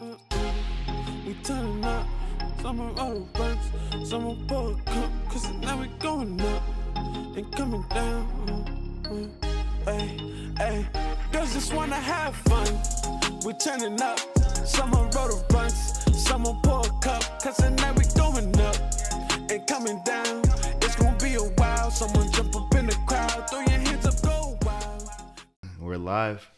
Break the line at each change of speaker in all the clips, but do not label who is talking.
We turning up, some roll burns, some pour a cup, cause now we going up and coming down. Hey, girls just wanna have fun. We turning up, someone roll the runs, someone pour a cup, cause now we going up and coming down. It's gonna be a while, someone jump up in the crowd, throw your hands up, go wild.
We're live.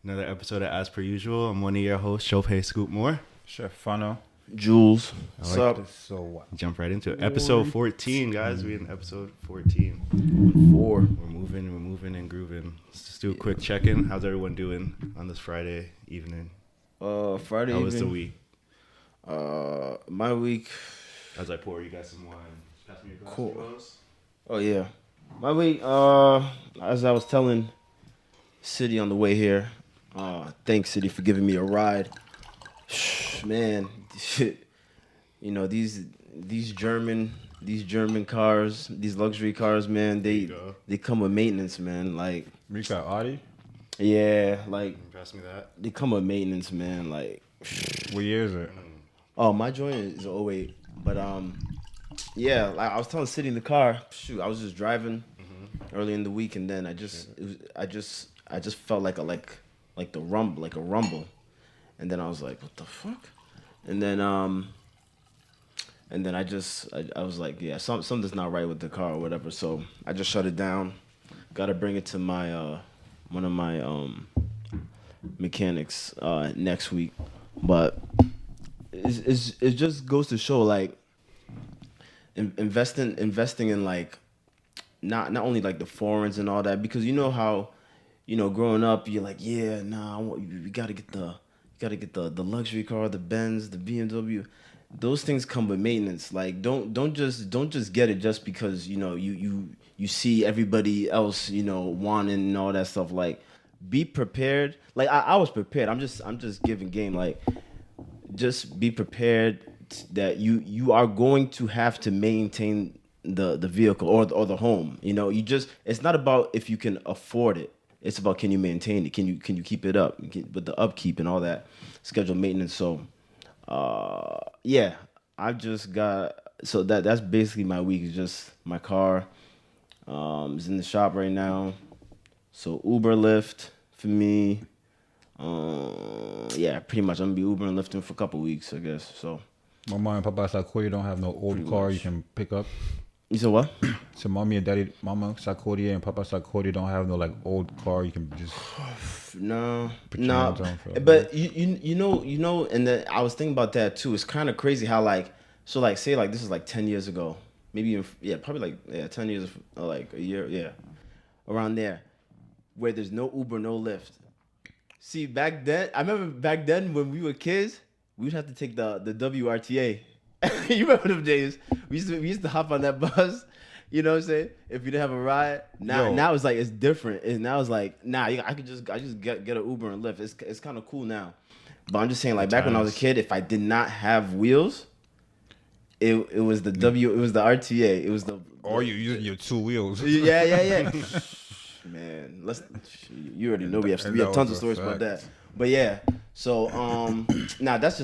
Another episode of As Per Usual. I'm one of your hosts, Chopay Scoop Moore.
Chefano.
Jules.
What's up? So
Jump right into it. Episode 14, guys. We're in episode 14.
4.
We're moving and grooving. Let's just do a quick check-in. How's everyone doing on this Friday evening?
Friday
How
evening.
was the week?
My week.
As I pour you guys some wine. Pass me your glass.
Cool.
Rose.
Oh yeah. My week. As I was telling City on the way here. Thanks City for giving me a ride. Man, you know these German cars, these luxury cars, man. They come with maintenance, man. Like
Mika Audi?
yeah, like
Pass me that.
they come with maintenance, man. Like
What year is it?
oh, my joint is 08. But yeah, like I was telling City in the car. Shoot, I was just driving early in the week, and then I just felt like a rumble. And then I was like, what the fuck? And then I was like, yeah, something's not right with the car or whatever. So I just shut it down. Got to bring it to my one of my mechanics next week. But it just goes to show like investing in like not only like the foreigns and all that, because you know how growing up you're like, yeah, nah, you gotta get the luxury car, the Benz, the BMW. Those things come with maintenance. Like don't just get it just because you see everybody else wanting and all that stuff. Like be prepared. Like I was prepared. I'm just giving game. Like just be prepared that you are going to have to maintain the vehicle or the home. It's not about if you can afford it. It's about, can you maintain it? Can you keep it up with the upkeep and all that scheduled maintenance? So, yeah, I've just got, so that's basically my week. It's just my car is in the shop right now. So Uber, Lyft for me. Yeah, pretty much I'm gonna be Uber and Lyfting for a couple weeks, I guess. So.
My mom and papa Sarkodie don't have no old
Pretty
car
much.
you can pick up.
You said what?
So Mama Sarkodie and Papa Sarkodie don't have no like old car you can just
No,
put your hands on for.
but you know, and then I was thinking about that too. It's kind of crazy how say this is like 10 years ago, maybe even, probably 10 years, like a year, around there, where there's no Uber, no Lyft. See, back then, I remember back then when we were kids, we would have to take the WRTA. You remember them days? We used to hop on that bus. You know what I'm saying? If you didn't have a ride, now it's like it's different. Now it's like I just get an Uber and Lyft. It's kind of cool now. But I'm just saying, like back when I was a kid, if I did not have wheels, it was the it was the RTA. It was the
Or you using your two wheels.
Yeah. Man, you already know we have tons of stories about that. But yeah, so that's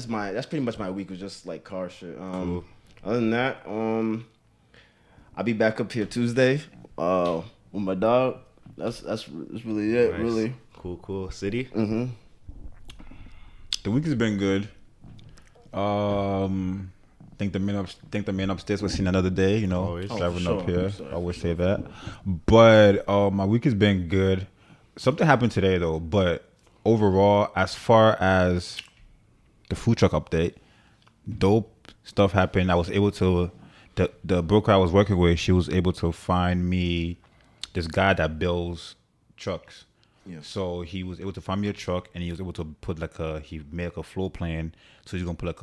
pretty much my week, was just like car shit.
Cool.
Other than that, I'll be back up here Tuesday with my dog. That's really it.
Nice.
Really
Cool. City?
Mm-hmm.
The week has been good. Think the man upstairs was seen another day,
Always.
driving
for
up
sure.
here.
For sure.
I always say that. But my week has been good. Something happened today though, but overall, as far as the food truck update, dope stuff happened. I was able to, the broker I was working with, she was able to find me this guy that builds trucks.
Yeah.
So he was able to find me a truck, and he was able to put he made like a floor plan. So he's gonna put like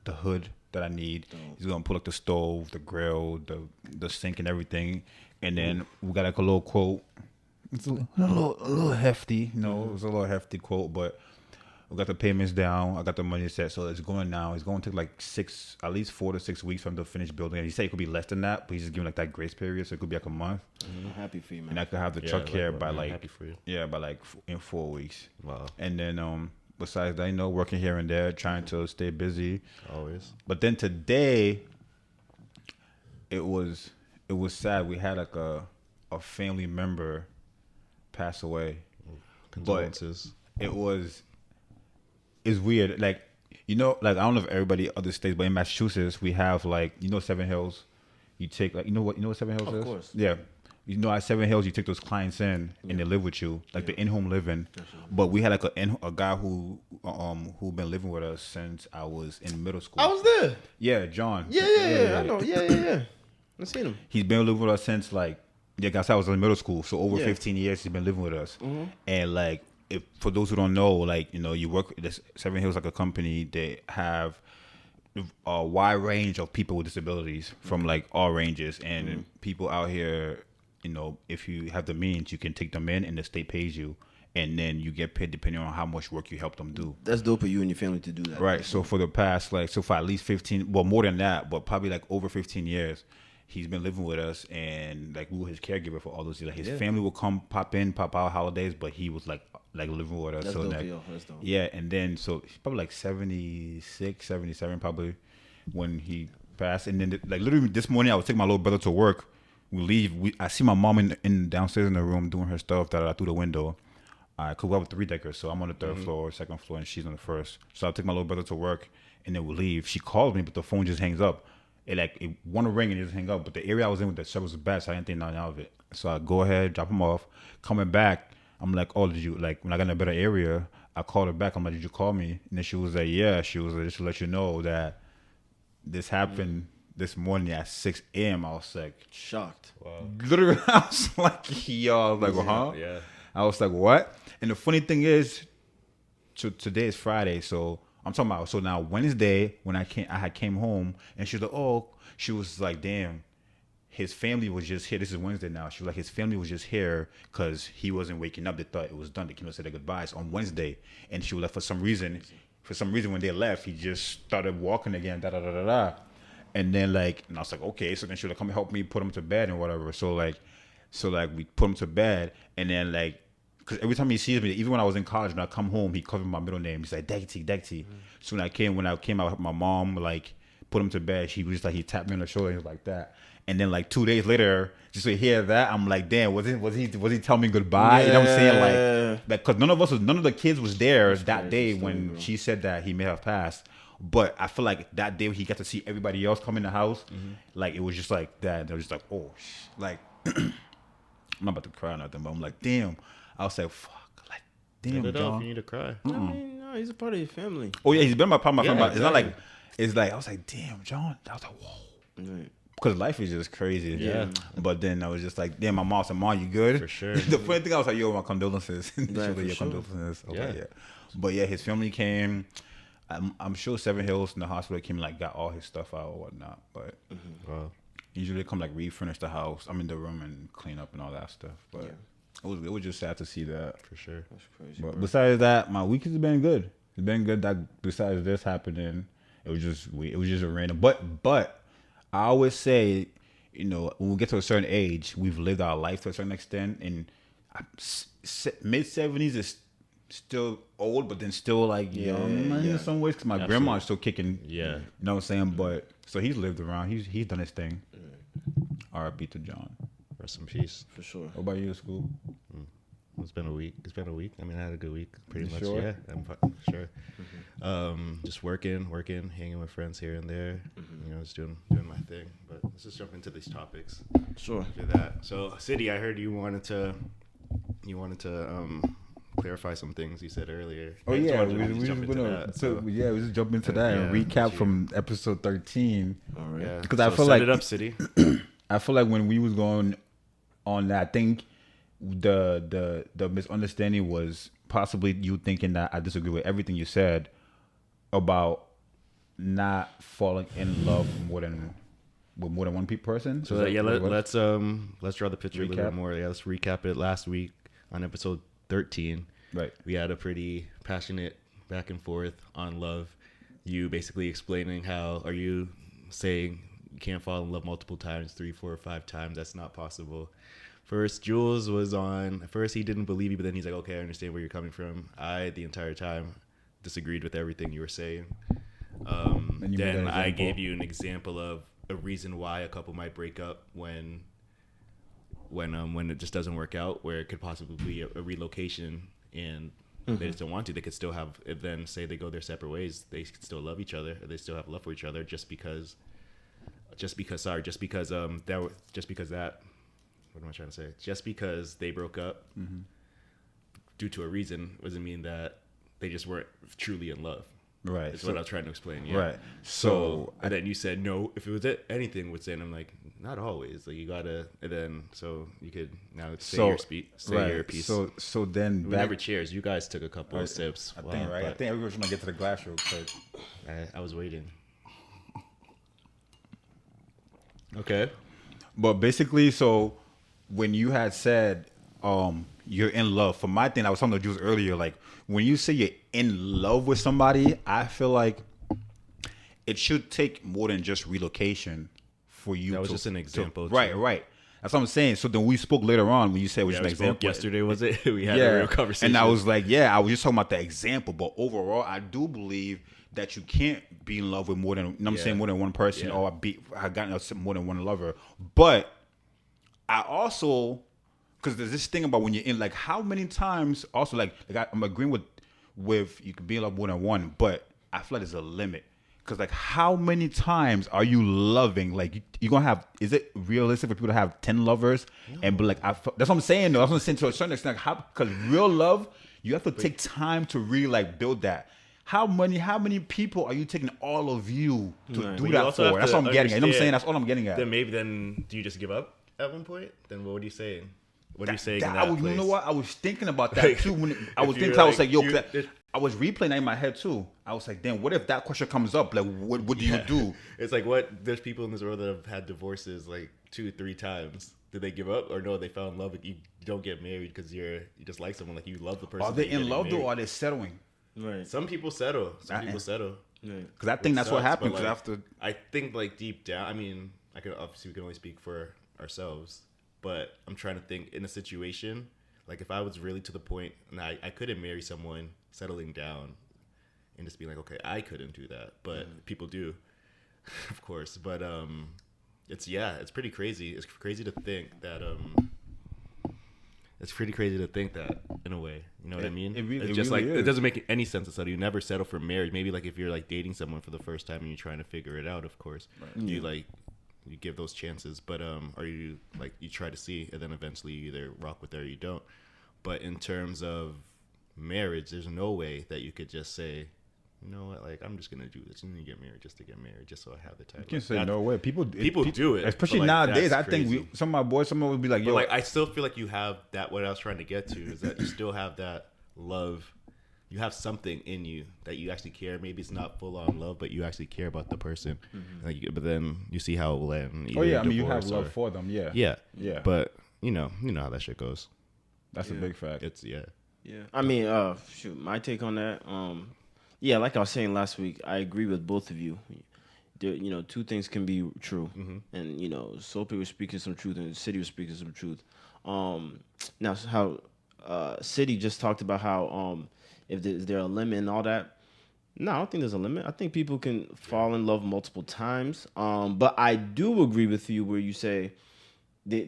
the hood that I need.
Dope.
He's gonna put like the stove, the grill, the sink, and everything. And then we got like a little quote. It's a little hefty, it was a little hefty quote, but we got the payments down. I got the money set, so it's going now. It's going to take like at least 4 to 6 weeks for him to finish building it. He said it could be less than that, but he's just giving like that grace period, so it could be like a month.
I'm happy for you, man.
And I could have the truck here by
I'm
like
happy for you.
in 4 weeks.
Wow.
And then besides that, working here and there, trying to stay busy.
Always.
But then today, it was sad. We had like a family member pass away.
Condolences.
But it's weird. Like, like I don't know if everybody other states, but in Massachusetts we have like, 7 Hills. You take like, you know what 7 Hills is?
Of course.
Yeah. At 7 Hills, you take those clients in and they live with you, like the in-home living. But we had like a guy who been living with us since I was in middle school.
I was there.
Yeah, John.
Yeah. I know. Yeah. I seen him.
He's been living with us since like, guys, I was in middle school, so over 15 years he's been living with us.
Mm-hmm.
And like, if for those who don't know, like, you work this 7 Hills like a company. They have a wide range of people with disabilities from like all ranges, and people out here. If you have the means, you can take them in and the state pays you, and then you get paid depending on how much work you help them do.
That's dope of you and your family to do that.
Right. So for the past, for at least 15, well, more than that, but probably like over 15 years, he's been living with us, and like we were his caregiver for all those years. Like his family would come, pop out holidays, but he was like living with us.
That's
so
dope, yo. That's dope.
Yeah. And then, so he's probably like 76, 77 probably when he passed. And then like literally this morning, I was taking my little brother to work. We leave. I see my mom in downstairs in the room doing her stuff through the window. Cause we have a 3-decker, so I'm on the 3rd floor, 2nd floor, and she's on the 1st. So I take my little brother to work, and then we leave. She calls me, but the phone just hangs up. It want to ring and it just hang up. But the area I was in with the service was bad, so I didn't think nothing out of it. So I go ahead, drop him off. Coming back, I'm like, oh, did you when I got in a better area? I called her back. I'm like, did you call me? And then she was like, yeah. She was like, just to let you know that this happened. This morning at 6 a.m. I was like
shocked.
Wow. Literally, I was like, yo, huh?
Yeah.
I was like, what? And the funny thing is, today is Friday, so I'm talking about. So now Wednesday, when I came home, and she was like, damn, his family was just here. This is Wednesday now. She was like, his family was just here because he wasn't waking up. They thought it was done. They came to say their goodbyes on Wednesday, and she was like, for some reason, when they left, he just started walking again. And then and I was like, okay. So then she was like, come help me put him to bed and whatever. So we put him to bed, and then because every time he sees me, even when I was in college, when I come home, he covered my middle name. He's like Degty. So when I came out, my mom put him to bed. He was he tapped me on the shoulder and he was like that. And then 2 days later, just to hear that, I'm like, damn, was he telling me goodbye? Yeah. You know what I'm saying? Because none of the kids was there that day when she said that he may have passed. But I feel like that day he got to see everybody else come in the house. It was just like that. They were just like, oh, I'm not about to cry or nothing, but I'm like, damn. I was like, fuck, damn, John.
You need to cry.
I mean, no, he's a part of your family.
Oh yeah, he's been my part of my family.
Exactly.
It's not I was like, damn, John. I was like, whoa.
Right.
Because life is just crazy.
Yeah.
But then I was just like, damn, my mom said, Mom, you good?
For sure.
The funny thing, I was like, yo, my condolences.
Right,
She was like,
for
your
sure.
condolences. I was
Yeah.
like, yeah. But yeah, his family came. I'm sure 7 Hills in the hospital came got all his stuff out or whatnot. But
Wow.
usually they come refurnish the house. I'm in the room and clean up and all that stuff. But it was just sad to see that.
For sure.
That's crazy.
But besides that, my week has been good. It's been good. That besides this happening, it was just a random. But I always say, when we get to a certain age, we've lived our life to a certain extent, and mid-70s is still old, but then still young in some ways. Because my grandma is still kicking.
Yeah.
You know what I'm saying? But so he's lived around. He's done his thing. R.I.P. to John.
Rest in peace.
For sure.
What about you at school?
It's been a week. I mean, I had a good week, pretty
You
much.
sure?
Yeah, I'm sure. Just working, hanging with friends here and there. Just doing my thing. But let's just jump into these topics.
Sure.
After that, so City, I heard you wanted to clarify some things you said earlier.
Oh
I just
yeah,
wanted to
we just
jump into
gonna
that,
we just jump into that and recap from episode 13.
All right.
Yeah,
Because I feel
set
like
it up, City.
I feel like when we was going on that, I think the misunderstanding was possibly you thinking that I disagree with everything you said about not falling in love with more than one person.
So let's draw the picture a little
Recap?
bit more. Yeah, let's recap it. Last week on episode 13,
right.
We had a pretty passionate back and forth on love. You basically explaining how are you saying you can't fall in love multiple times, 3, 4, or 5 times. That's not possible. First, Jules was on. At first, he didn't believe you, but then he's like, okay, I understand where you're coming from. The entire time, disagreed with everything you were saying.
And you made
Then
an
I
example.
gave you an example of a reason why a couple might break up when it just doesn't work out, where it could possibly be a relocation and they just don't want to. They could still have, then say they go their separate ways, they could still love each other, or they still have love for each other just because what am I trying to say? Just because they broke up due to a reason doesn't mean that they just weren't truly in love.
Right.
That's what I was trying to explain. Yeah.
Right.
So and then you said no. If it was anything with saying, I'm like, not always. Like you gotta. And then so you could now say your speech, say your piece.
So then
we never cheers. You guys took a couple of sips.
I think right. I think everyone's gonna get to the glass real quick.
I was waiting. Okay.
But basically, so when you had said you're in love, for my thing, I was talking to Jules earlier, like when you say you're in love with somebody, I feel like it should take more than just relocation for you.
That was just an example.
Right. That's what I'm saying. So then we spoke later on when you said it was just an example.
Yesterday, was it? We had a real conversation.
And I was like, I was just talking about the example. But overall, I do believe that you can't be in love with more than, I'm saying more than one person, or I got more than one lover. But I also, because there's this thing about when you're in, like how many times also like I'm agreeing with you can be in love more than one, but I feel like there's a limit. Because like how many times are you loving? Like you're gonna have, is it realistic for people to have 10 lovers and be like, that's what I'm saying though. That's what I'm saying to a certain extent. Like because real love, you have to take time to really like build that. How many people are you taking all of you to do that for? That's what I'm getting at. You know what I'm saying? That's all I'm getting at.
Then do you just give up at one point? Then what are you saying? What are you saying in that place?
You know what? I was thinking about that too. When I was thinking, I was like, I was replaying that in my head too. I was like, damn, what if that question comes up? Like, what do you do?
It's like, there's people in this world that have had divorces like 2-3 times. Did they give up, or no? They fell in love. You don't get married because you just like someone, like you love the person.
Are they in love though, or are they settling?
Right.
Some people settle. Because
I think that's what happens.
Like,
after
I think like deep down, I mean, we can only speak for ourselves, but I'm trying to think in a situation like if I was really to the point and I couldn't marry someone settling down and just be like, okay, I couldn't do that, but people do, of course. But it's pretty crazy. It's crazy to think that It's pretty crazy to think that in a way. You know what I mean? It's just really like is. It doesn't make any sense to settle. You never settle for marriage. Maybe like if you're like dating someone for the first time and you're trying to figure it out, of course, you give those chances. But or you like you try to see, and then eventually you either rock with it or you don't. But in terms of marriage, there's no way that you could just say, you know what, like I'm just gonna do this and then get married just to get married, just so I have the title.
You can say no way. People
do it,
especially
like,
nowadays. I think some of my boys, someone would be like, "Yo,"
but like I still feel like you have that. What I was trying to get to is that you still have that love. You have something in you that you actually care. Maybe it's not full on love, but you actually care about the person. Mm-hmm. Like, but then you see how it will end.
Oh yeah, I mean you have love for them. Yeah.
But you know how that shit goes.
That's a big fact.
It's
yeah. I mean, my take on that. Yeah, like I was saying last week, I agree with both of you. There, two things can be true, and Soapy was speaking some truth, and City was speaking some truth. Now, how City just talked about how is there a limit and all that? No, I don't think there's a limit. I think people can fall in love multiple times. But I do agree with you where you say they're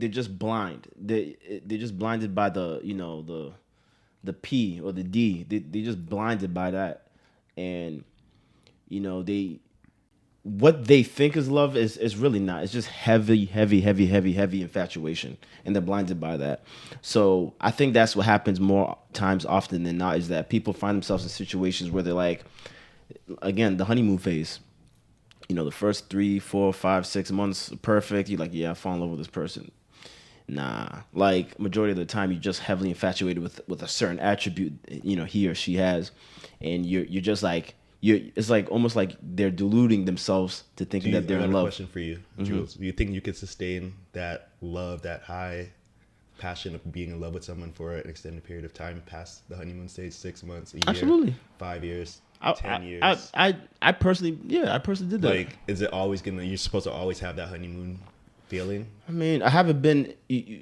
just blind. They're just blinded by the P or the D. They just blinded by that, and what they think is love is really not. It's just heavy infatuation, and they're blinded by that. So I think that's what happens more times often than not, is that people find themselves in situations where they're like, again, the honeymoon phase. The first 3, 4, 5, 6 months perfect. You're like, yeah, I fall in love with this person. Nah, like majority of the time, you're just heavily infatuated with a certain attribute, he or she has, and you're just like it's like almost like they're deluding themselves to thinking that they're in love.
Question for you, Jules: do you think you could sustain that love, that high passion of being in love with someone for an extended period of time past the honeymoon stage, 6 months, a year,
absolutely,
5 years, 10 years?
I personally did that.
Like, is it always you're supposed to always have that honeymoon feeling?
I mean, I haven't been.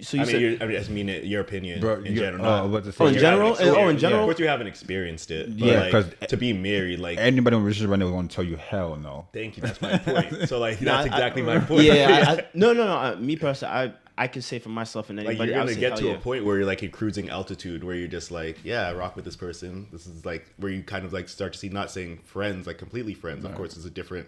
So you said
Your opinion
Bro,
in
you-
general.
oh,
not-
I was about to say,
Oh, in
you
general?
haven't
Oh, in
experienced-
general?
Of course, you haven't experienced it. But
Yeah,
like,
'cause
to be married, like,
Anybody in a relationship right now going to tell you hell no.
thank you. That's my point. So like,
No,
that's exactly my point.
Yeah, no. Me personally, I can say for myself and
Like
anybody.
you're
I would
gonna
say
get
hell
to
yeah.
a point where you're like in cruising altitude, where you're just like, yeah, I rock with this person. This is like where you kind of like start to see, not saying friends, like completely friends. Of course, it's a different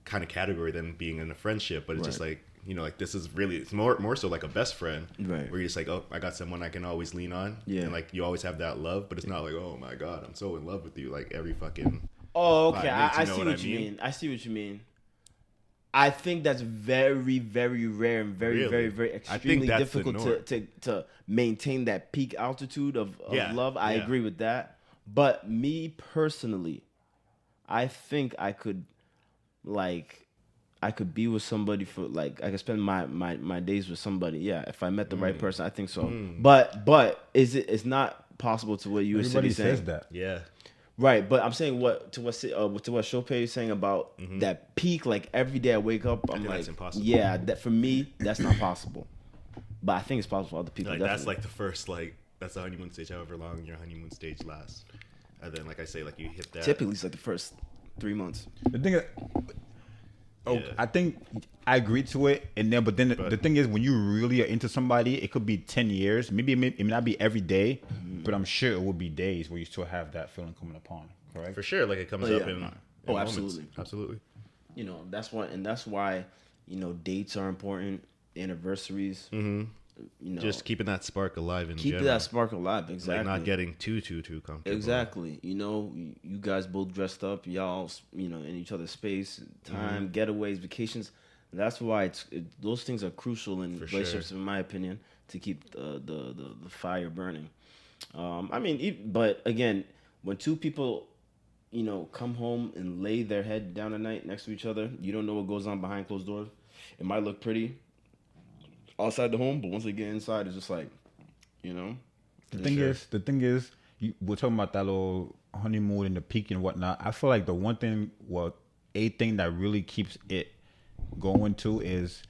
kind of category than being in a friendship, but it's just like, you know, like this is really, it's more so like a best friend,
Right.
where you're just like, oh, I got someone I can always lean on,
Yeah.
and like you always have that love, but it's not like, oh my god, I'm so in love with you, like every fucking.
Oh, okay.
5 minutes,
I
you know
see
what
what
I
you
mean?
mean. I see what you mean. I think that's very, very rare and very,
Really?
very, very
I think
extremely
that's the
difficult
norm.
to maintain that peak altitude of
Yeah,
love. I
yeah.
agree with that. But me personally, I think I could be with somebody for like I could spend my days with somebody. Yeah, if I met the right person, I think so. But it's not possible to what you were
Everybody
saying.
says that.
Yeah,
Right, but I'm saying what Chopin is saying about that peak. Like every day I wake up, I'm
think
like,
that's impossible.
yeah, that for me that's not possible. But I think it's possible for other people.
like that's
definitely.
like the first, like that's the honeymoon stage, however long your honeymoon stage lasts, and then like I say, like you hit that.
typically it's like the first 3 months.
The thing is,
Yeah.
I think I agree to it, and then the thing is, when you really are into somebody, it could be 10 years. Maybe it may not be every day, but I'm sure it will be days where you still have that feeling coming upon. Correct?
For sure, like it comes
Oh,
up
yeah.
in
Oh,
moments.
absolutely. You know, that's why dates are important, anniversaries. You know,
Just keeping that spark alive in
keep
general.
that spark alive. Exactly.
Like not getting too comfortable.
Exactly. You know, you guys both dressed up, y'all, in each other's space, time, getaways, vacations. That's why those things are crucial in relationships, in my opinion, to keep the fire burning. I mean, but again, when two people, come home and lay their head down at night next to each other, you don't know what goes on behind closed doors. It might look pretty outside the home, but once they get inside, it's just like,
The thing is, we're talking about that little honeymoon and the peak and whatnot. I feel like the one thing, a thing that really keeps it going to is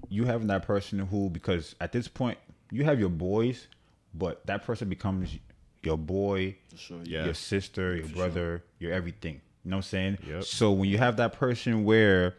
you having that person who, because at this point you have your boys, but that person becomes your boy,
Yeah.
your sister, your brother, your everything. You know what I'm saying?
Yep.
So when you have that person where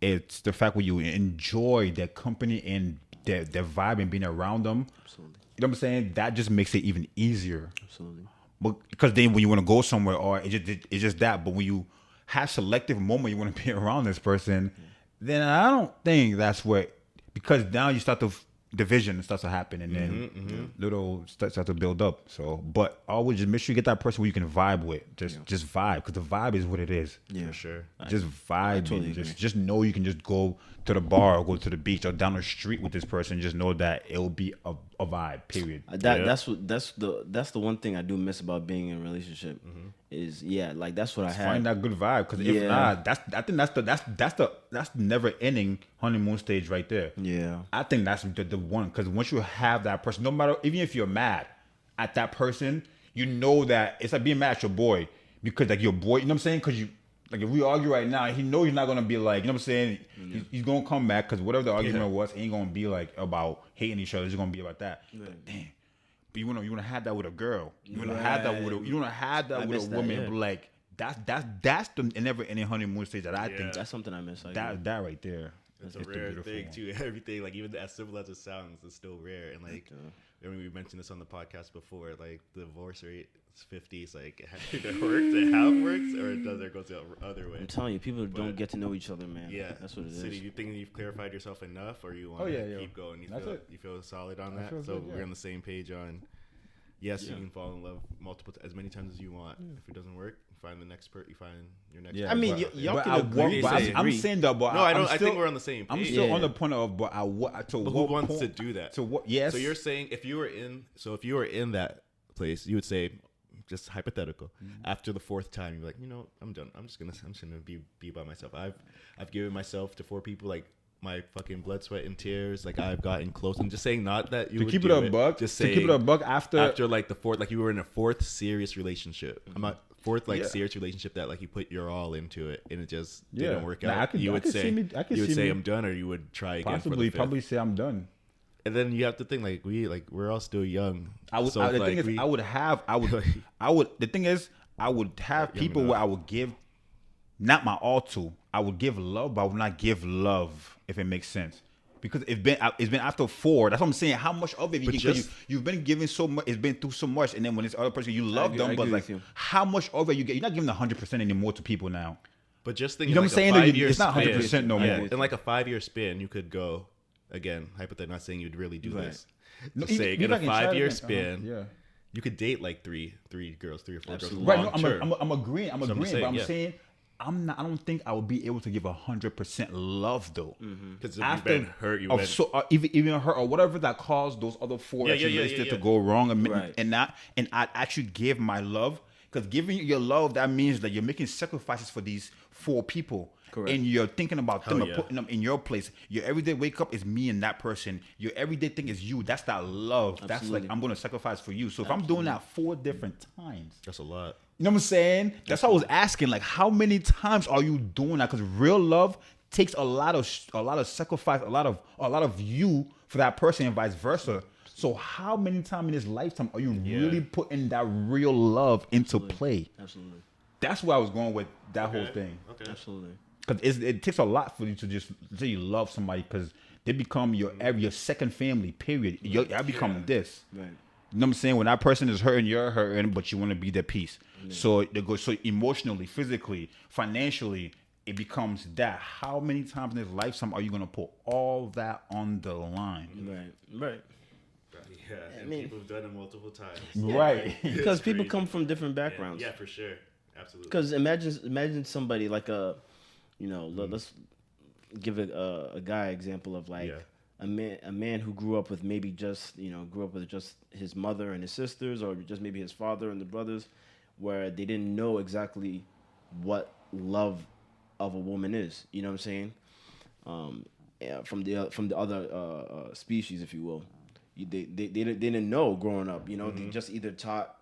it's the fact where you enjoy their company and their vibe and being around them.
Absolutely.
You know what I'm saying? That just makes it even easier.
Absolutely.
But because then when you want to go somewhere, or it's just that. But when you have selective moment, you want to be around this person, then I don't think that's what. Because now you start to division starts to happen, and then little starts to build up. So, but always just make sure you get that person who you can vibe with. Just vibe, because the vibe is what it is.
Yeah.
For sure.
Just vibe.
totally
and
agree.
just know you can just go to the bar or go to the beach or down the street with this person. Just know that it will be a vibe. Period.
That's the one thing I do miss about being in a relationship is like that's what I had.
Find that good vibe, because if
Yeah.
not, I think that's the never ending honeymoon stage right there.
Yeah.
I think that's the one, because once you have that person, no matter, even if you're mad at that person, you know that it's like being mad at your boy, because like your boy, you know what I'm saying? Because you, like, if we argue right now, he knows he's not gonna be like, you know what I'm saying? He's gonna come back, because whatever the argument was, ain't gonna be like about hating each other. It's gonna be about that. But damn. But you wanna have that with a girl. You wanna have that with a
miss that,
woman.
yeah.
But like that's the never ending honeymoon stage that I think
That's something I miss. I
that right there.
It's
is
a
the
rare
beautiful
thing
one.
too. Everything, like even as simple as it sounds, it's still rare. And like, I mean, we mentioned this on the podcast before. Like the divorce rate is 50. It's like it either works, it half works, or it doesn't go the other way.
I'm telling you, people don't get to know each other, man.
Yeah,
That's what it is.
City, you think you've clarified yourself enough, or you want
Oh,
to
yeah.
keep going?
That's it.
You feel solid on
I
that.
feel
So
good, yeah.
we're on the same page on. Yes, you can fall in love as many times as you want. If it doesn't work, you find the next you find your next.
Yeah,
I mean,
but-
y'all
but
can
I
agree
want-
to
but I'm
disagree.
saying that, but
No, I don't.
I'm
I
still,
think we're on the same page.
I'm still
Yeah.
on the point of, but to
But
what
who wants
point,
to do that?
To what? Yes.
So you're saying if you were in that place, you would say, just hypothetical. After the fourth time, you're like, I'm done. I'm just gonna be by myself. I've given myself to 4 people. Like my fucking blood, sweat, and tears. Like I've gotten close. I'm just saying, not that you
To
would
keep
do
it a buck.
Just
To
saying,
keep it a buck after
like the fourth, like you were in a fourth serious relationship. I'm not fourth
Yeah.
serious relationship that like you put your all into it and it just
Yeah.
didn't work
Nah,
out.
I could-
you
I
would
could
say
see me- I could
you would
see
say
me-
I'm done, or you would try again. For the
possibly
fifth.
probably say I'm done.
And then you have to think like we're all still young.
The thing is, I would the thing is, I would have people where I would give not my all to. I would give love, but I would not give love, if it makes sense. Because it's been after 4. That's what I'm saying. How much of it you've been giving so much, it's been through so much, and then when this other person you love them, but like how much of it you get, you're not giving 100% anymore to people now.
But just think,
You know
like
what I'm saying?
It's
It's not 100% no more.
In like a 5-year span, you could go again. Hypothetically, not saying you'd really do this.
No,
Just saying, in
even
a
I can try it
5-year
again.
span,
Yeah.
you could date like three girls, 3 or 4 girls.
Right,
Long term.
I'm agreeing. I'm agreeing,
saying,
but I'm
yeah.
saying I don't think I would be able to give 100% love though.
Because if you've been hurt, you've been
even hurt or whatever that caused those other 4 that you listed to go wrong, and I'd actually give my love, because giving your love, that means that you're making sacrifices for these 4 people. Correct. And you're thinking about them and putting them in your place. Your everyday wake up is me and that person. Your everyday thing is you. That's that love. Absolutely. That's like, I'm going to sacrifice for you. So if I'm doing that 4 different times,
that's a lot.
You know what I'm saying? That's what I was asking. Like, how many times are you doing that? Because real love takes a lot of sacrifice, a lot of you for that person, and vice versa. So how many times in this lifetime are you really putting that real love into play? Absolutely. That's where I was going with that whole thing.
Okay. Absolutely.
Because it takes a lot for you to just say you love somebody, because they become your second family, period. I become this. Right. You know what I'm saying? When that person is hurting, you're hurting, but you want to be their peace. Yeah. So emotionally, physically, financially, it becomes that. How many times in this lifetime are you going to put all that on the line?
Right.
Yeah, and people have done it multiple times.
Right.
Because people come from different backgrounds.
Yeah, for sure. Absolutely.
Because imagine somebody like let's give a guy example of like a man who grew up with maybe just his mother and his sisters, or just maybe his father and the brothers, where they didn't know exactly what love of a woman is. You know what I'm saying? From the other species, if you will, they didn't know growing up. You know, they just either taught,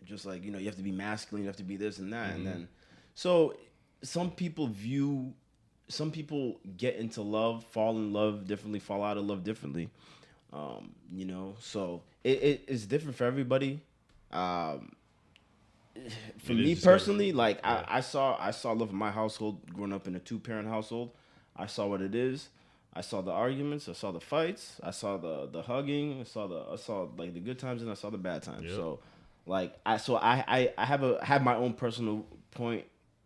just like, you have to be masculine, you have to be this and that, and then so. Some people get into love, fall in love differently, fall out of love differently. So it is different for everybody. For me personally, like I saw love in my household growing up in a 2-parent household. I saw what it is. I saw the arguments. I saw the fights. I saw the hugging. I saw like the good times, and I saw the bad times. Yep. So like I have my own personal point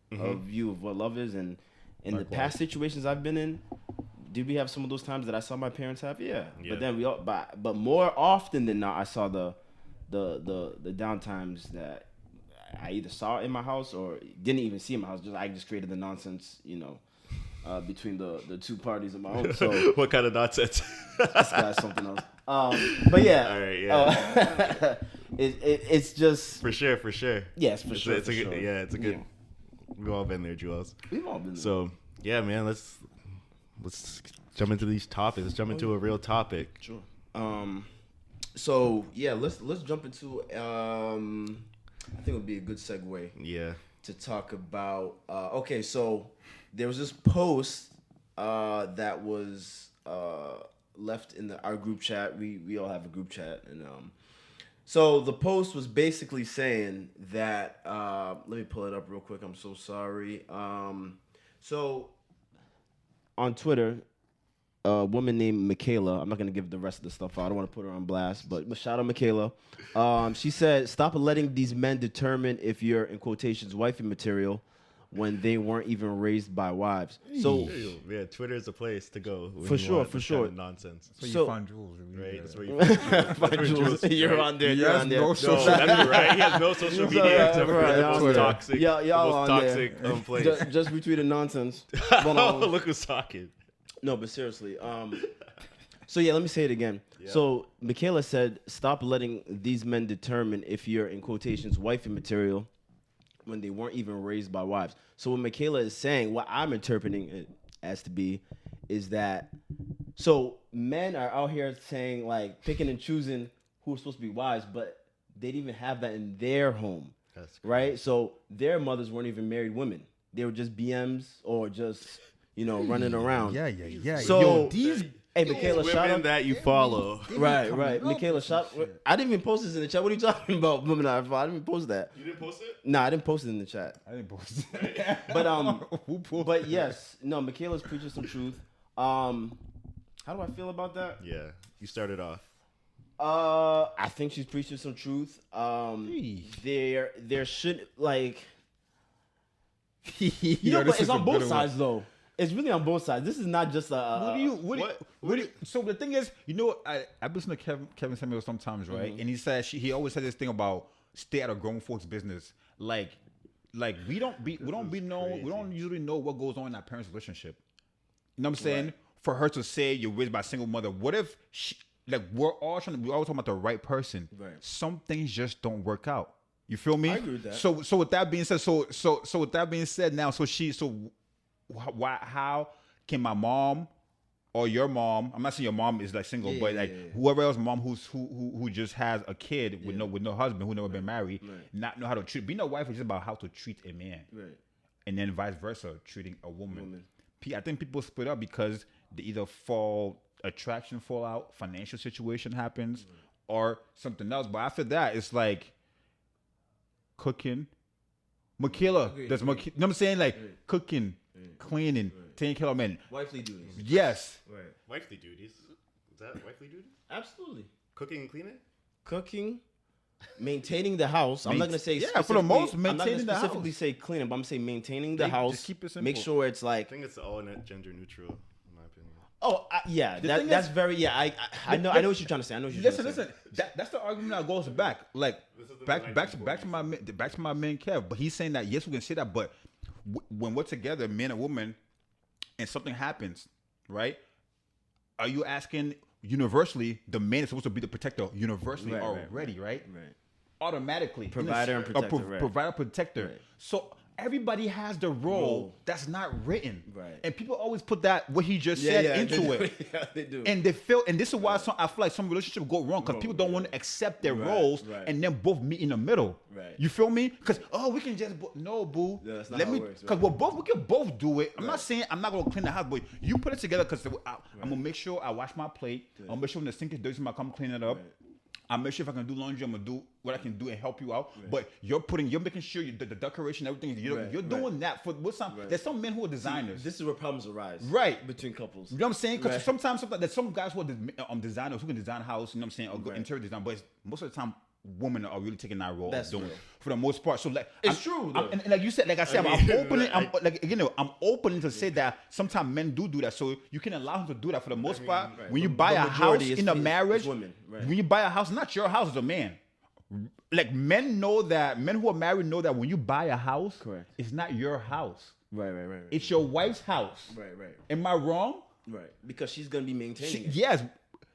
of view of what love is, and in the past situations I've been in, did we have some of those times that I saw my parents have? Yeah. But then but more often than not, I saw the down times that I either saw in my house or didn't even see in my house. I just created the nonsense, between the 2 parties of my own. So
what kind of nonsense?
This guy's something else. But yeah.
All right. Yeah.
It's just
for sure.
Yes, for sure.
It's a good. Yeah, it's a good. We've all been there, Jullys.
We've all been there.
So yeah, man, let's jump into these topics. Let's jump into a real topic.
Sure. So yeah, let's jump into. I think it would be a good segue.
Yeah.
To talk about. Okay, so there was this post that was left in our group chat. We all have a group chat, and so the post was basically saying that, let me pull it up real quick. I'm so sorry. So on Twitter, a woman named Michaela, I'm not going to give the rest of the stuff out. I don't want to put her on blast, but shout out Michaela. She said, stop letting these men determine if you're, in quotations, wifey material when they weren't even raised by wives. So
yeah, Twitter is a place to go.
For sure.
Kind of nonsense.
So you find Jules,
right? That's where you find Jules.
You're on there. You're on there.
No, that's right. He has no social media except for the most toxic.
Y'all on
toxic
there.
place.
Just retweeted nonsense.
Look who's talking.
No, but seriously. So yeah, let me say it again. Yeah. So Michaela said, stop letting these men determine if you're, in quotations, wifey material weren't even raised by wives. So what Michaela is saying, what I'm interpreting it as to be, is that so men are out here saying like picking and choosing who's supposed to be wives, but they didn't even have that in their home, right? So their mothers weren't even married women; they were just BMs or just running around.
Yeah.
So
Yo, these.
Hey, Michaela, shout
Women
out.
that you follow.
Right. Michaela, shout. I didn't even post this in the chat. What are you talking about, women that I follow? I didn't even post that.
You didn't post it?
Nah, I didn't post it in the chat.
I didn't post it.
But yes, no, Michaela's preaching some truth. How do I feel about that?
Yeah, you started off.
I think she's preaching some truth. There should like, but it's on both sides though. It's really on both sides. This is not just a.
So the thing is, I've listened to Kevin Samuel sometimes, right? And he says he always said this thing about stay out of grown folks' business. Like we don't usually know what goes on in our parents' relationship. You know what I'm saying? Right. For her to say you're raised by a single mother, what if we're all talking about the right person? Right. Some things just don't work out. You feel me?
I agree with that.
So with that being said, so with that being said, now how can my mom or your mom? I'm not saying your mom is like single, but whoever else mom who just has a kid with no husband, who never been married, not know how to treat. Being a wife is just about how to treat a man, right? And then vice versa, treating a woman. I think people split up because they either attraction fall out, financial situation happens, or something else. But after that, it's like cooking. Michaela, you know what I'm saying? Like cooking, cleaning, taking care of men.
Wifely duties.
Yes.
Right. Wifely duties. Is that wifely duties?
Absolutely.
Cooking and cleaning?
Cooking, maintaining the house. I'm not gonna say
for the most maintaining
I'm not gonna
the house.
specifically say cleaning, but I'm saying maintaining the house.
Just keep it simple.
Make sure it's like.
I think it's all gender neutral, in my opinion.
Oh that's very I know what you're trying to say.
Listen. That's the argument that goes back, like back to my man Kev. But he's saying that yes, we can say that, but when we're together, man and woman, and something happens, right? Are you asking universally? The man is supposed to be the protector universally already, right? Right. Automatically,
provider and protector,
provider protector. Right. So everybody has the role that's not written, right? And people always put that what he just said into it.
Yeah, they do.
And they feel, and this is why I feel like some relationships go wrong because people don't want to accept their roles and then both meet in the middle. Right. You feel me? Because we can just no boo. Yeah, that's not how it works. Because we can both do it. I'm not saying I'm not gonna clean the house, but you put it together because I'm gonna make sure I wash my plate. Yeah. I'll make sure when the sink is dirty, I'm gonna come clean it up. Right. I'll make sure if I can do laundry, I'm gonna do what I can do and help you out. Right. But you're making sure the decoration, everything. You're doing that for what's some. Right. There's some men who are designers.
This is where problems arise,
right,
between couples.
You know what I'm saying? Because sometimes there's some guys who are designers who can design a house. You know what I'm saying? Or go interior design. But most of the time, women are really taking that role. That's doing for the most part. So like,
it's true.
And like you said, like I said, I'm opening. I'm opening to say that sometimes men do that. So you can allow him to do that for the most part. Right. When you buy a house in a marriage, when you buy a house, not your house as a man. Like men who are married know that when you buy a house, it's not your house. Right. It's your wife's house. Right. Am I wrong?
Right. Because she's gonna be maintaining it.
Yes.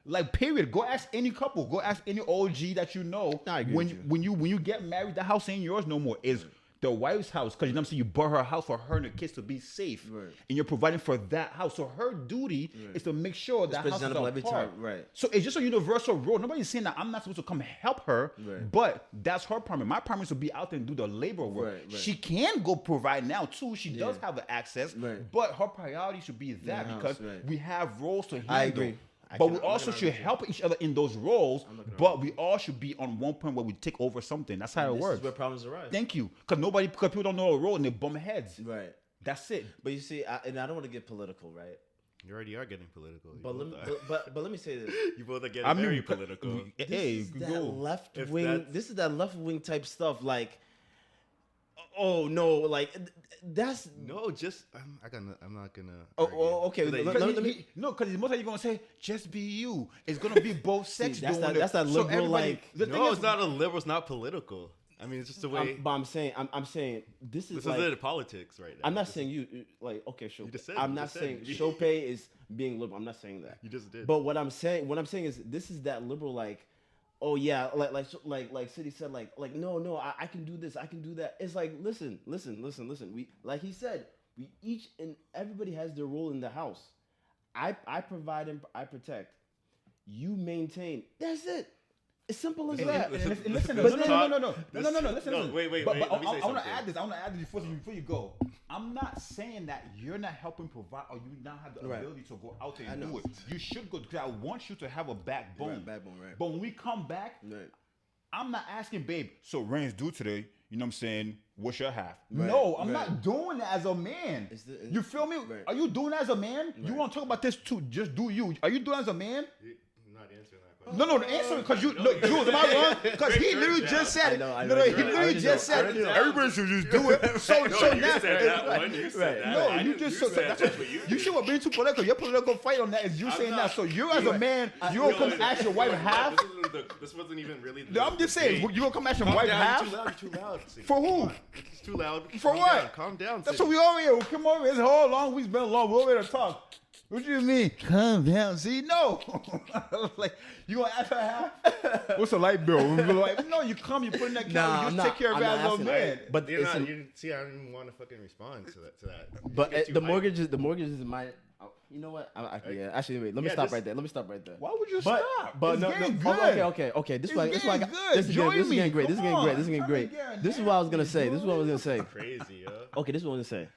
Like period. Go ask any couple. Go ask any OG that you know. When you get married, the house ain't yours no more. It's the wife's house. Because you know what I'm saying, you bought her house for her and the kids to be safe. Right. And you're providing for that house. So her duty is to make sure that house is every time. Right. So it's just a universal rule. Nobody's saying that I'm not supposed to come help her. Right. But that's her primary. My primary is to be out there and do the labor work. Right. She can go provide now too. She does have the access. Right. But her priority should be that because we have roles to handle. I agree. But we also should help each other in those roles. But we all should be on one point where we take over something. That's how it works.
This is where problems arise.
Thank you. Because people don't know a role and they bum heads. Right. That's it.
But you see, and I don't want to get political, right?
You already are getting political.
But let me say this.
You both are getting very political.
This is that left wing type stuff. Like, oh no, like that's
no. Just I'm not gonna.
Oh, okay. Let me.
No, because most of you gonna say just be you. It's gonna be both sex.
That's that liberal
No, it's not a liberal. It's not political. I mean, it's just the way.
But I'm saying this is
like politics right now.
I'm not saying you like okay, sure. I'm not saying Chopay is being liberal. I'm not saying that.
You just did.
But what I'm saying is this is that liberal like. oh yeah, like City said, like no, I can do this, I can do that. It's like listen. We, like he said, we each and everybody has their role in the house. I provide and I protect. You maintain. That's it. As simple as that.
Listen, no. Listen.
Wait.
But
Let me say
I want to
something.
add this. I want to add this before you go. I'm not saying that you're not helping provide or you not have the ability to go out there and do it. You should go because I want you to have a backbone.
Right.
But when we come back, I'm not asking, babe, so rain's due today. You know what I'm saying? What's your half?
Right,
No, I'm not doing that as a man. You feel me?
Right.
Are you doing that as a man? You want to talk about this too? Just do you. Are you doing it as a man?
I'm not answering that question.
No, the answer because you look, Jules, am I wrong? Because he literally just said it.
I
No,
know.
he literally just said it. Everybody should just do it. So
You
now,
said that one. You said that.
no,
I
you
didn't-
just
you
so
said
that's
that's
what
what
you should have been too political. Your political fight on that is you saying that. So you as a man, you gonna come ask your wife half?
This wasn't even really.
No, I'm just saying, you gonna come ask your
Calm
wife
down,
half?
You're too loud. City.
For who?
Come on. It's too loud.
For
Calm
what?
down, calm down.
That's
City.
what we over here. Come over. It's a whole long week's been long. We're over here to talk. What you mean? Calm down. See, no. Like you gonna ask her half? What's the light bill? Like, no, you come, you put in that
Nah,
couch,
I'm
you
not-
take care of
I'm
it
not
as a
asking
man.
that. But
You're
it's
not,
a-
you see, I don't even want to fucking respond to that.
But
You get too
the
hyped.
mortgage is my. You know what? Actually, wait. Let me
Yeah,
stop
just-
right there. Let me stop right there.
Why would you
But
stop?
but
It's
no,
getting
no.
good.
Okay. This is
It's
why I
getting
got.
good.
This is
Join
getting
me.
great. This is
Come
getting great.
on.
This is getting great.
Trying to
This is what I was gonna say.
guarantee
This is what I was gonna say.
Crazy, yo.
Okay, this is what I was gonna say.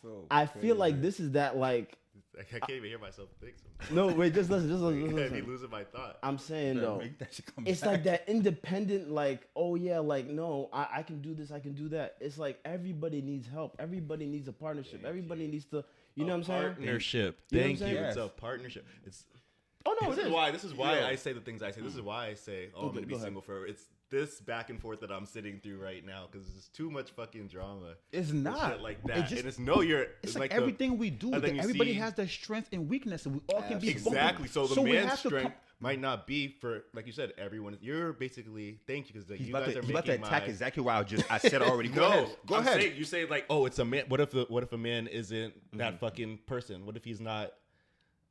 So
I feel like this is that like.
I can't even hear myself think sometimes.
No, wait. Just listen.
I'd be
Listen.
losing my thought.
I'm saying though.
make that shit come
It's
back.
like that independent, like, oh yeah, like no, I can do this, I can do that. It's like everybody needs help. Everybody needs a partnership. Everybody needs to, you know what I'm saying?
Partnership.
You know what I'm
Thank you.
saying?
It's
Yes.
a partnership. It's
Oh no,
This
it
is
is.
why. This is why
Yeah.
I say the things I say. This is why I say, "Oh, I'm gonna be
go ahead.
single forever." It's this back and forth that I'm sitting through right now because there's too much fucking drama.
It's
and
not.
shit like
It
that.
just-
And it's no, you're.
It's like
the-
everything we do.
and then
That
you
everybody
see-
has their strength and weakness, and we all can be
Exactly. So the
we
man's
have to
strength might not be for, like you said, everyone. You're basically thank you because like,
He's
you
about
guys
to,
are
he's about to
making
attack
my.
exactly what I said already. Go
No,
ahead. Go
I'm
ahead.
saying- you say like, oh, it's a man. What if a man isn't that fucking person? What if he's not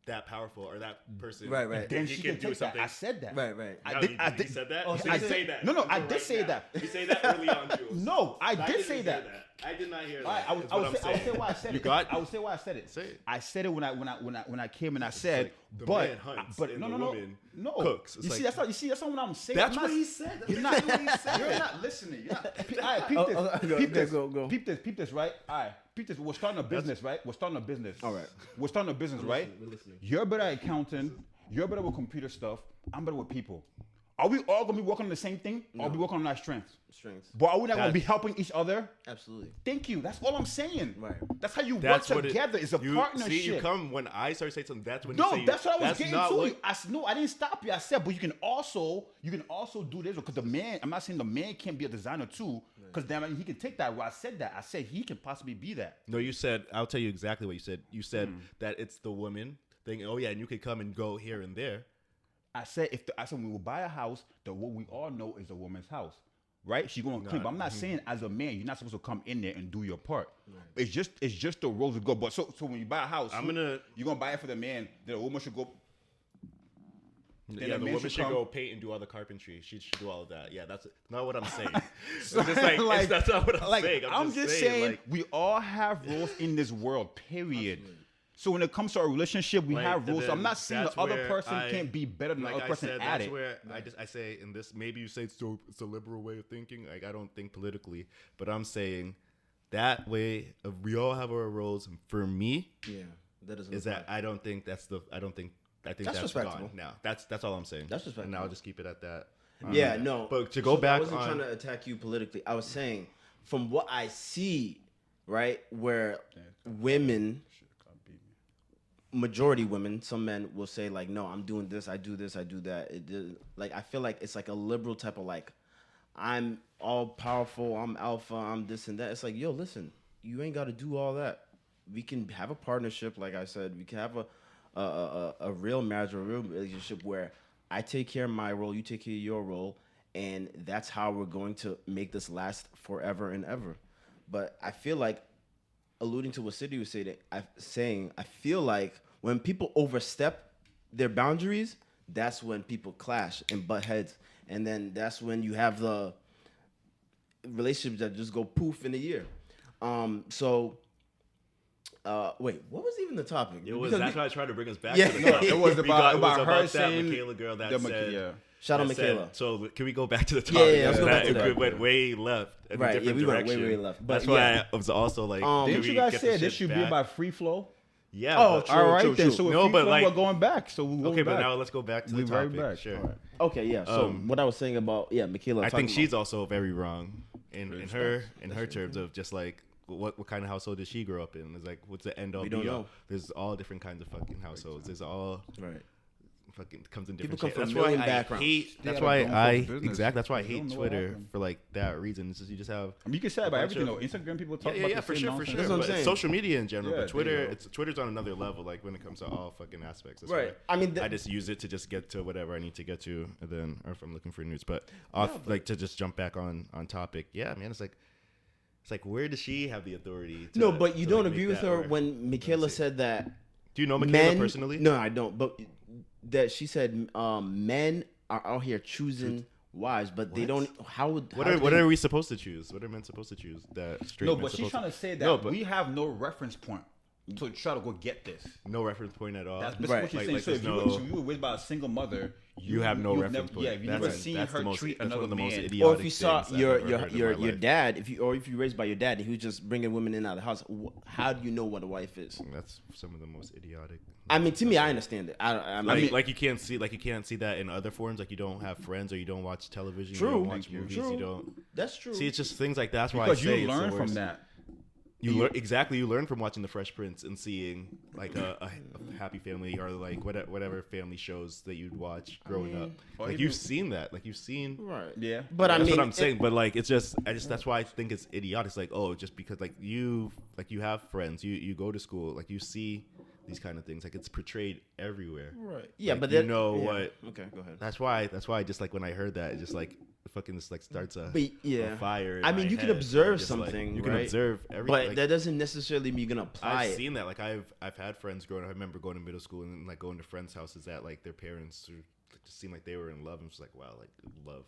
that powerful or that person?
Right.
Then
he
she
can
can
do
take that.
something.
I said that.
Right.
I
No,
did.
you-
I
you
did.
said that.
Oh,
So
so
you
you
say
said-
that.
No, I
So
did say
now.
that.
You say that early on, Jules.
No, I did
didn't
say
hear
that.
I did not hear that.
All right, I
is what
would
I'm
say
saying.
why I said
You
it.
got-
I would say why I said it.
Say it.
I said it when I came and I said,
like the
but
man hunts
but
and
no
the
no
woman
no
cooks. It's
You see
like-
that's not what I'm saying.
That's
I'm
what
not-
he said. That's
You're not.
exactly what he said.
You're not listening. You're not. All right, peep
Oh,
this.
oh, go,
Peep
okay,
this.
go.
Peep this. Right. All right. Peep this. We're starting a business, right? We're starting a business.
All right.
We're starting a business, right?
we're listening.
You're better at accounting. You're better with computer stuff. I'm better with people. Are we all gonna be working on the same thing? Or are we working on our strengths?
Strengths.
But are we not gonna be
That's-
helping each other?
Absolutely.
Thank you. That's all I'm saying.
Right.
That's how you
That's
work
what
together. It's a
you,
partnership.
See, you come when I start saying something. That's when
No,
you say
that's what I was
that's
getting
not
to.
what-
I didn't stop you. I said, but you can also do this because the man. I'm not saying the man can't be a designer too, because damn, he can take that. Well, I said that. I said he can possibly be that.
No, you said. I'll tell you exactly what you said. You said that it's the woman thing. Oh yeah, and you could come and go here and there.
I said when we buy a house, what we all know is a woman's house, right? She's gonna clean. But I'm not saying as a man, you're not supposed to come in there and do your part. It's just the roles that go. But so when you buy a house, you're gonna buy it for the man. Then a woman should go. Then
Yeah,
a
the
man
woman should
come-
go paint and do all the carpentry. She should do all of that. Yeah, that's not what I'm saying. It's just like, that's not what I'm saying.
I'm just saying
like,
we all have roles in this world. Period. So when it comes to our relationship, we
like,
have rules. So I'm
then
not saying
that's
the other
where
person
I-
can't be better than the
like
other
I
person
said,
at
that's
it.
where I say in this, maybe you say it's a liberal way of thinking. Like I don't think politically, but I'm saying that way of we all have our roles. For me,
Yeah. That doesn't.
is that I think that's
That's respectable.
gone now. That's all I'm saying.
That's respectable.
And I'll just keep it at that.
Yeah, no.
But to go back
I wasn't
on-
trying to attack you politically. I was saying from what I see, right, where women, majority women, some men will say like, no, I'm doing this, I do that. Like I feel like it's like a liberal type of like, I'm all powerful, I'm alpha, I'm this and that. It's like, yo, listen, you ain't got to do all that. We can have a partnership, like I said. We can have a real marriage or a real relationship where I take care of my role, you take care of your role, and that's how we're going to make this last forever and ever. But I feel like, alluding to what City was saying, I feel like when people overstep their boundaries, that's when people clash and butt heads. and then that's when you have the relationships that just go poof in a year. Wait, what was even the topic?
It was that's why I tried to bring us back
Yeah.
to the topic.
It was about her
that
saying
Michaela girl that
the
said.
yeah.
Shout out
that
Michaela.
said- so can we go back to the
Yeah,
topic?
yeah, let's go back to that.
It went way left. In
Right,
a different
we went
direction.
way left.
That's
But
why
yeah.
I was also like,
Didn't
can
you
we
guys
get the
say this
shit
should be
back?
about free flow?
Yeah.
Oh,
but-
true.
All right, then. So
No,
if
but
free flow,
like-
we're going back. So we're going
Okay,
back.
but now let's go back to the
We're right
topic.
back.
Sure.
All right.
Okay, yeah. So what I was saying about Michaela.
I think
talking
she's
about-
also very wrong in her terms of just like what kind of household did she grow up in? It's like what's the end all
We
be
don't
all?
know.
There's all different kinds of fucking households. There's all
right.
fucking comes in
People
different
come
shapes.
from
That's why
million
I
backgrounds.
hate.
Stay
That's
out of
why
grown
I
folks' business.
exactly. That's why I
You don't
hate
know what
Twitter
happened.
for like that reason. It's just you just have.
I mean, you can say it about
bunch
everything.
of-
Though. Instagram people talk
Yeah,
about
yeah,
the
for
same
sure, for
nonsense.
sure.
That's what I'm
But
saying.
social media in general,
Yeah,
but Twitter,
there you go.
Twitter's on another level. Like when it comes to all fucking aspects. That's
Right.
why
I mean,
I just use it to just get to whatever I need to get to, and then or if I'm looking for news. But like to just jump back on topic. Yeah, man, it's like where does she have the authority? To,
No, but you
to,
don't
like,
agree
make
with
that
her
work?
when Michaela said that.
Do you know Michaela
Men,
personally?
No, I don't. But that she said men are out here choosing wives, but they don't. How would
What
how
are
do
what
they-
are we supposed to choose? What are men supposed to choose? That straight
No,
men
but she's
supposed
trying to say that
No, but
we have no reference point to try to go get this.
no reference point at all.
That's
Right.
what she's
Like-
saying.
like
so if
there's
you,
no-
so you were raised by a single mother,
You have no
you've
reference
never,
point.
Yeah, if you
That's
never
a-
seen
that's
her
the most-
treat
that's one
another
of the most
man.
idiotic
Or if you saw
things I've
your
ever heard in
your
my life.
dad, if you raised by your dad and he was just bringing women in out of the house, how do you know what a wife is?
That's some of the most idiotic.
I mean, to me, I understand it. I mean,
Like you can't see that in other forms. Like you don't have friends or you don't watch television.
True.
You don't watch
Thank you.
movies.
True.
You don't
that's true.
see. It's just things like that. That's why
Because
I say
you
it's the
learn from
worst.
that.
You learn exactly. You learn from watching The Fresh Prince and seeing like a Happy Family or like whatever family shows that you'd watch growing up.
or
Like
even-
you've seen that. Like you've seen.
right.
Yeah.
But I
That's
mean,
what I'm saying. But like, it's just that's why I think it's idiotic. It's like, oh, just because like you have friends, you go to school, like you see these kind of things, like it's portrayed everywhere.
Right. Yeah,
Like,
but
you
that,
know
yeah.
what?
Okay, go ahead.
That's why I just like when I heard that, it just like fucking just like starts a,
But, yeah.
a fire. in
I mean,
my
you can
head.
observe
Just, like,
something,
you can
right?
observe everything.
But
like,
that doesn't necessarily mean you're gonna apply
I've
it.
seen that. Like I've had friends growing up. I remember going to middle school and like going to friends' houses that like their parents just seemed like they were in love. I'm just like, wow, like love.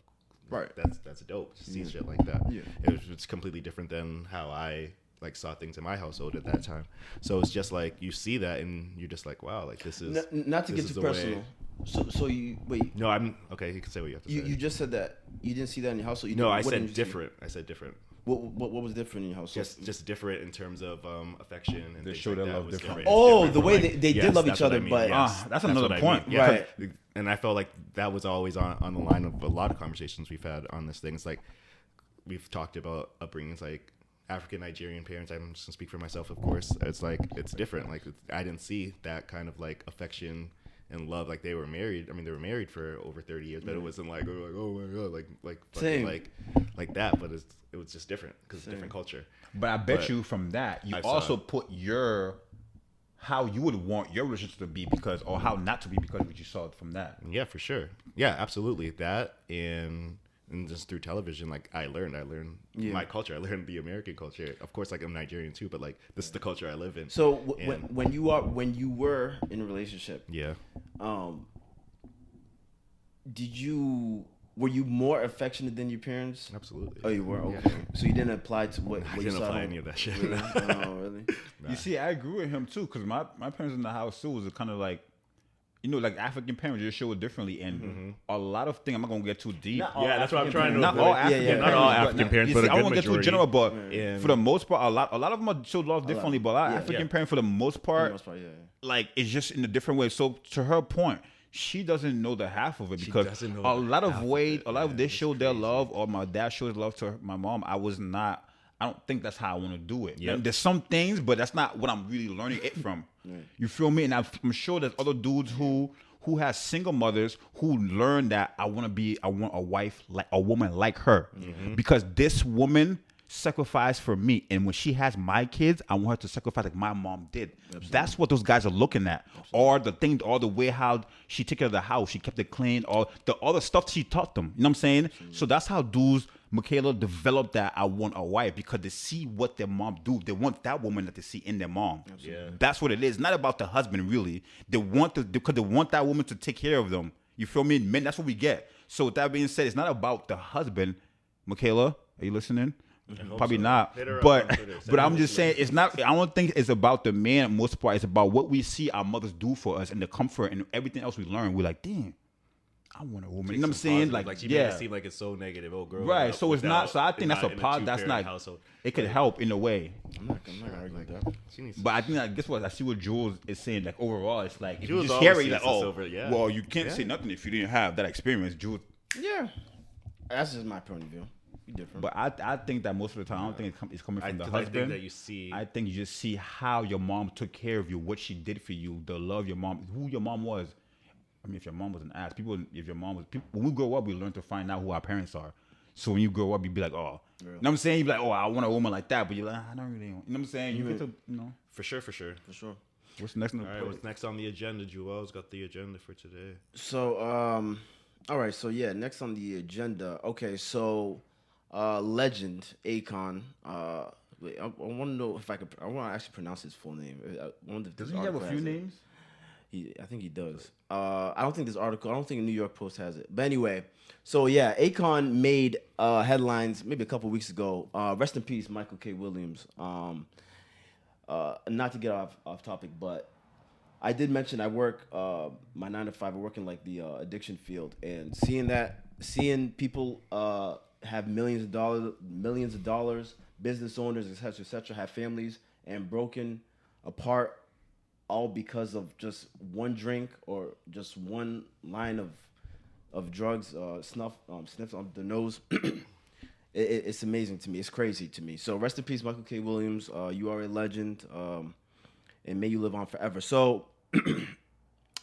Right.
That's dope to see shit like that.
Yeah.
It's completely different than how I like saw things in my household at that time. So it's just like you see that and you're just like, wow, like this is
Not to
this
get
is
too
the way-
personal. So you wait.
No, I'm okay. You can say what you have to say.
You just said that you didn't see that in your household. You
no,
didn't-
I
what didn't
said
you see?
different. I said different.
What was different in your household?
Just different in terms of affection and
They
things
show
like
their
that
love
was
differently.
different. It's
Oh,
different
the
from,
way
like-
they did love
that's
each
what
other,
I mean,
but-
yes,
that's another
what I
point.
mean. Yeah,
Right.
and I felt like that was always on the line of a lot of conversations we've had on this thing. It's like we've talked about upbringings, like African Nigerian parents. I'm just gonna speak for myself, of course. It's like it's different. Like I didn't see that kind of like affection and love. Like they were married. I mean, they were married for over 30 years, but it wasn't like oh my god, like
Same.
fucking, like that. But it was just different because it's a different culture.
But I bet
But
you from that, you
I saw
also
it.
put how you would want your relationship to be because, or how not to be because of what you saw from that.
Yeah, for sure. Yeah, absolutely. That and just through television, like I learned my culture. I learned the American culture. Of course, like I'm Nigerian too, but like this is the culture I live in.
So
And-
when you were in a relationship,
yeah,
were you more affectionate than your parents?
absolutely.
Oh, you were,
Yeah.
okay. So you didn't apply to what
I
you
didn't
saw
apply
at
any
home?
of that shit.
Really? Oh, really?
You see, I agree with him too because my parents in the house too was kind of like, you know, like African parents just show it differently, and a lot of things. I'm not gonna get too deep.
Not all
Yeah, that's what I'm
African
trying to
Not
avoid.
all African
yeah.
parents,
Not all
but
African parents,
you
but
see,
a
I
good
won't get too
majority.
general, but
And-
for the most part, a lot of them are show love differently. But a lot of African
Yeah.
parents, for the most
For the
part,
most part, yeah.
like it's just in a different way. So to her point, she doesn't know the half of it because
doesn't know
a
the
lot
half
of
of
ways,
it.
a lot of
Yeah,
they
it's
showed their
crazy.
love, or my dad showed love to my mom. I don't think that's how I want to do it.
Yep.
There's some things, but that's not what I'm really learning it from. You feel me? And I'm sure there's other dudes who has single mothers who learn that I want a wife like a woman like her because this woman sacrificed for me, and when she has my kids, I want her to sacrifice like my mom did. That's what those guys are looking at, or the way how she took care of the house, she kept it clean, or the other stuff she taught them. You know what I'm saying? So that's how dudes. Michaela developed that I want a wife because they see what their mom do. They want that woman that they see in their mom.
Yeah.
That's what it is. Not about the husband really. They want because they want that woman to take care of them. You feel me? Men, that's what we get. So with that being said, it's not about the husband. Michaela, are you listening? Probably
so.
not.
Hit her up
But
on Twitter. Send
but
her
I'm
a
just saying it's not. I don't think it's about the man. Most part, it's about what we see our mothers do for us and the comfort and everything else we learn. We're like, damn, I want a woman. You know what I'm saying?
Like she made it seem like it's so negative. Oh, girl.
Right. So it's not. So I think that's a part. That's not.
Household.
It could help in a way.
I'm not gonna argue with that.
She needs
But I think that, guess what? I see what Jules is saying. Like overall, it's like if you
Jules
just hear
always
it, like,
sees this
oh,
over- yeah.
well, you can't
Yeah.
say nothing if you didn't have that experience, Jules.
Yeah, that's just my point of view. Be different.
But I think that most of the time, I don't think it's coming from the husband.
I think that you see.
I think you just see how your mom took care of you, what she did for you, the love your mom, who your mom was. I mean, if your mom was an ass, when we grow up, we learn to find out who our parents are. So when you grow up, you be like, oh, you know what I'm saying? You be like, oh, I want a woman like that. But you're like, I don't really, you know what I'm saying? You get to, you know.
For sure.
What's next?
All right, what's next on the agenda? Joel's got the agenda for today.
So, all right. So yeah, next on the agenda. Okay, so legend Akon. Wait, I want to know if I could. I want to actually pronounce his full name.
Doesn't he have a few names?
I think he does. I don't think this article. I don't think the New York Post has it. But anyway, so yeah, Akon made headlines maybe a couple weeks ago. Rest in peace, Michael K. Williams. Not to get off topic, but I did mention I work my 9 to 5. I work in like the addiction field, and seeing people have millions of dollars, business owners, etc., have families and broken apart, all because of just one drink or just one line of drugs, sniffs on the nose. It's amazing to me. It's crazy to me. So rest in peace, Michael K. Williams. You are a legend, and may you live on forever. So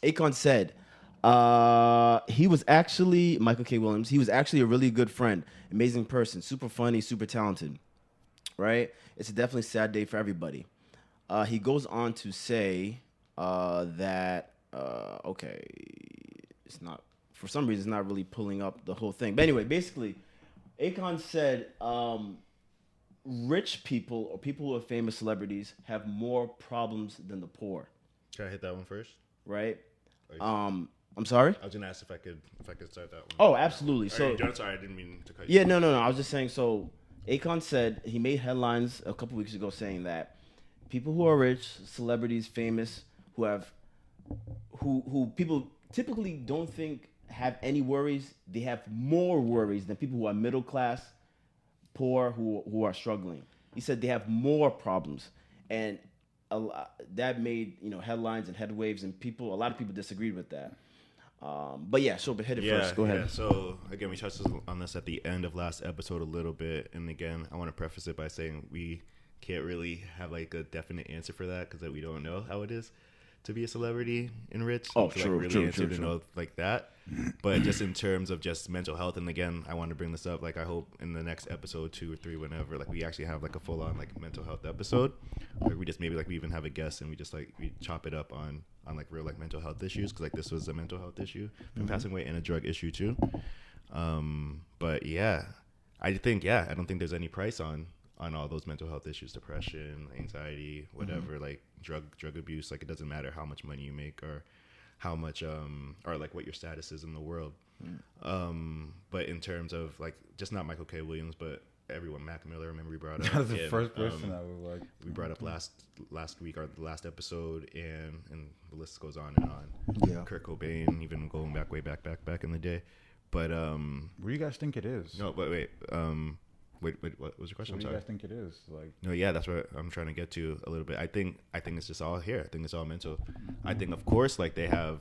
Akon said he was actually Michael K. Williams. He was actually a really good friend, amazing person, super funny, super talented. Right? It's definitely a sad day for everybody. He goes on to say that okay, it's not, for some reason it's not really pulling up the whole thing. But anyway, basically, Akon said rich people or people who are famous celebrities have more problems than the poor.
Can I hit that one first?
Right? I'm sorry?
I was gonna ask if I could start that one.
Oh, absolutely. So
sorry, I didn't mean to cut you.
yeah, no. I was just saying. So Akon said he made headlines a couple weeks ago saying that people who are rich, celebrities, famous, who people typically don't think have any worries, they have more worries than people who are middle class, poor, who are struggling. He said they have more problems, and that made headlines and headwaves, and a lot of people disagreed with that. But yeah, so hit it first. Go ahead.
Yeah. So again, we touched on this at the end of last episode a little bit, and again, I want to preface it by saying we can't really have like a definite answer for that because we don't know how it is to be a celebrity and rich.
Oh,
to,
true,
like, really
true,
answer
true,
to know like that. But just in terms of just mental health, and again, I want to bring this up. Like, I hope in the next episode 2 or 3, whenever, like we actually have like a full on like mental health episode, where we just maybe like we even have a guest and we just like we chop it up on like real like mental health issues, because like this was a mental health issue, passing away, and a drug issue too. But yeah, I don't think there's any price on all those mental health issues, depression, anxiety, whatever, like drug abuse. Like, it doesn't matter how much money you make or how much or like what your status is in the world. But in terms of like just not Michael K. Williams, but everyone, Mac Miller, remember we brought up.
That's the first person I was like.
We brought up last week or the last episode, and the list goes on and on.
Yeah.
Kurt Cobain, even going way back in the day. But
What do you guys think it is?
no, but wait. Wait, what was your question?
What
I'm
do you
sorry.
guys think it is? Like,
No, yeah, that's what I'm trying to get to a little bit. I think it's just all here. I think it's all mental. I think, of course, like they have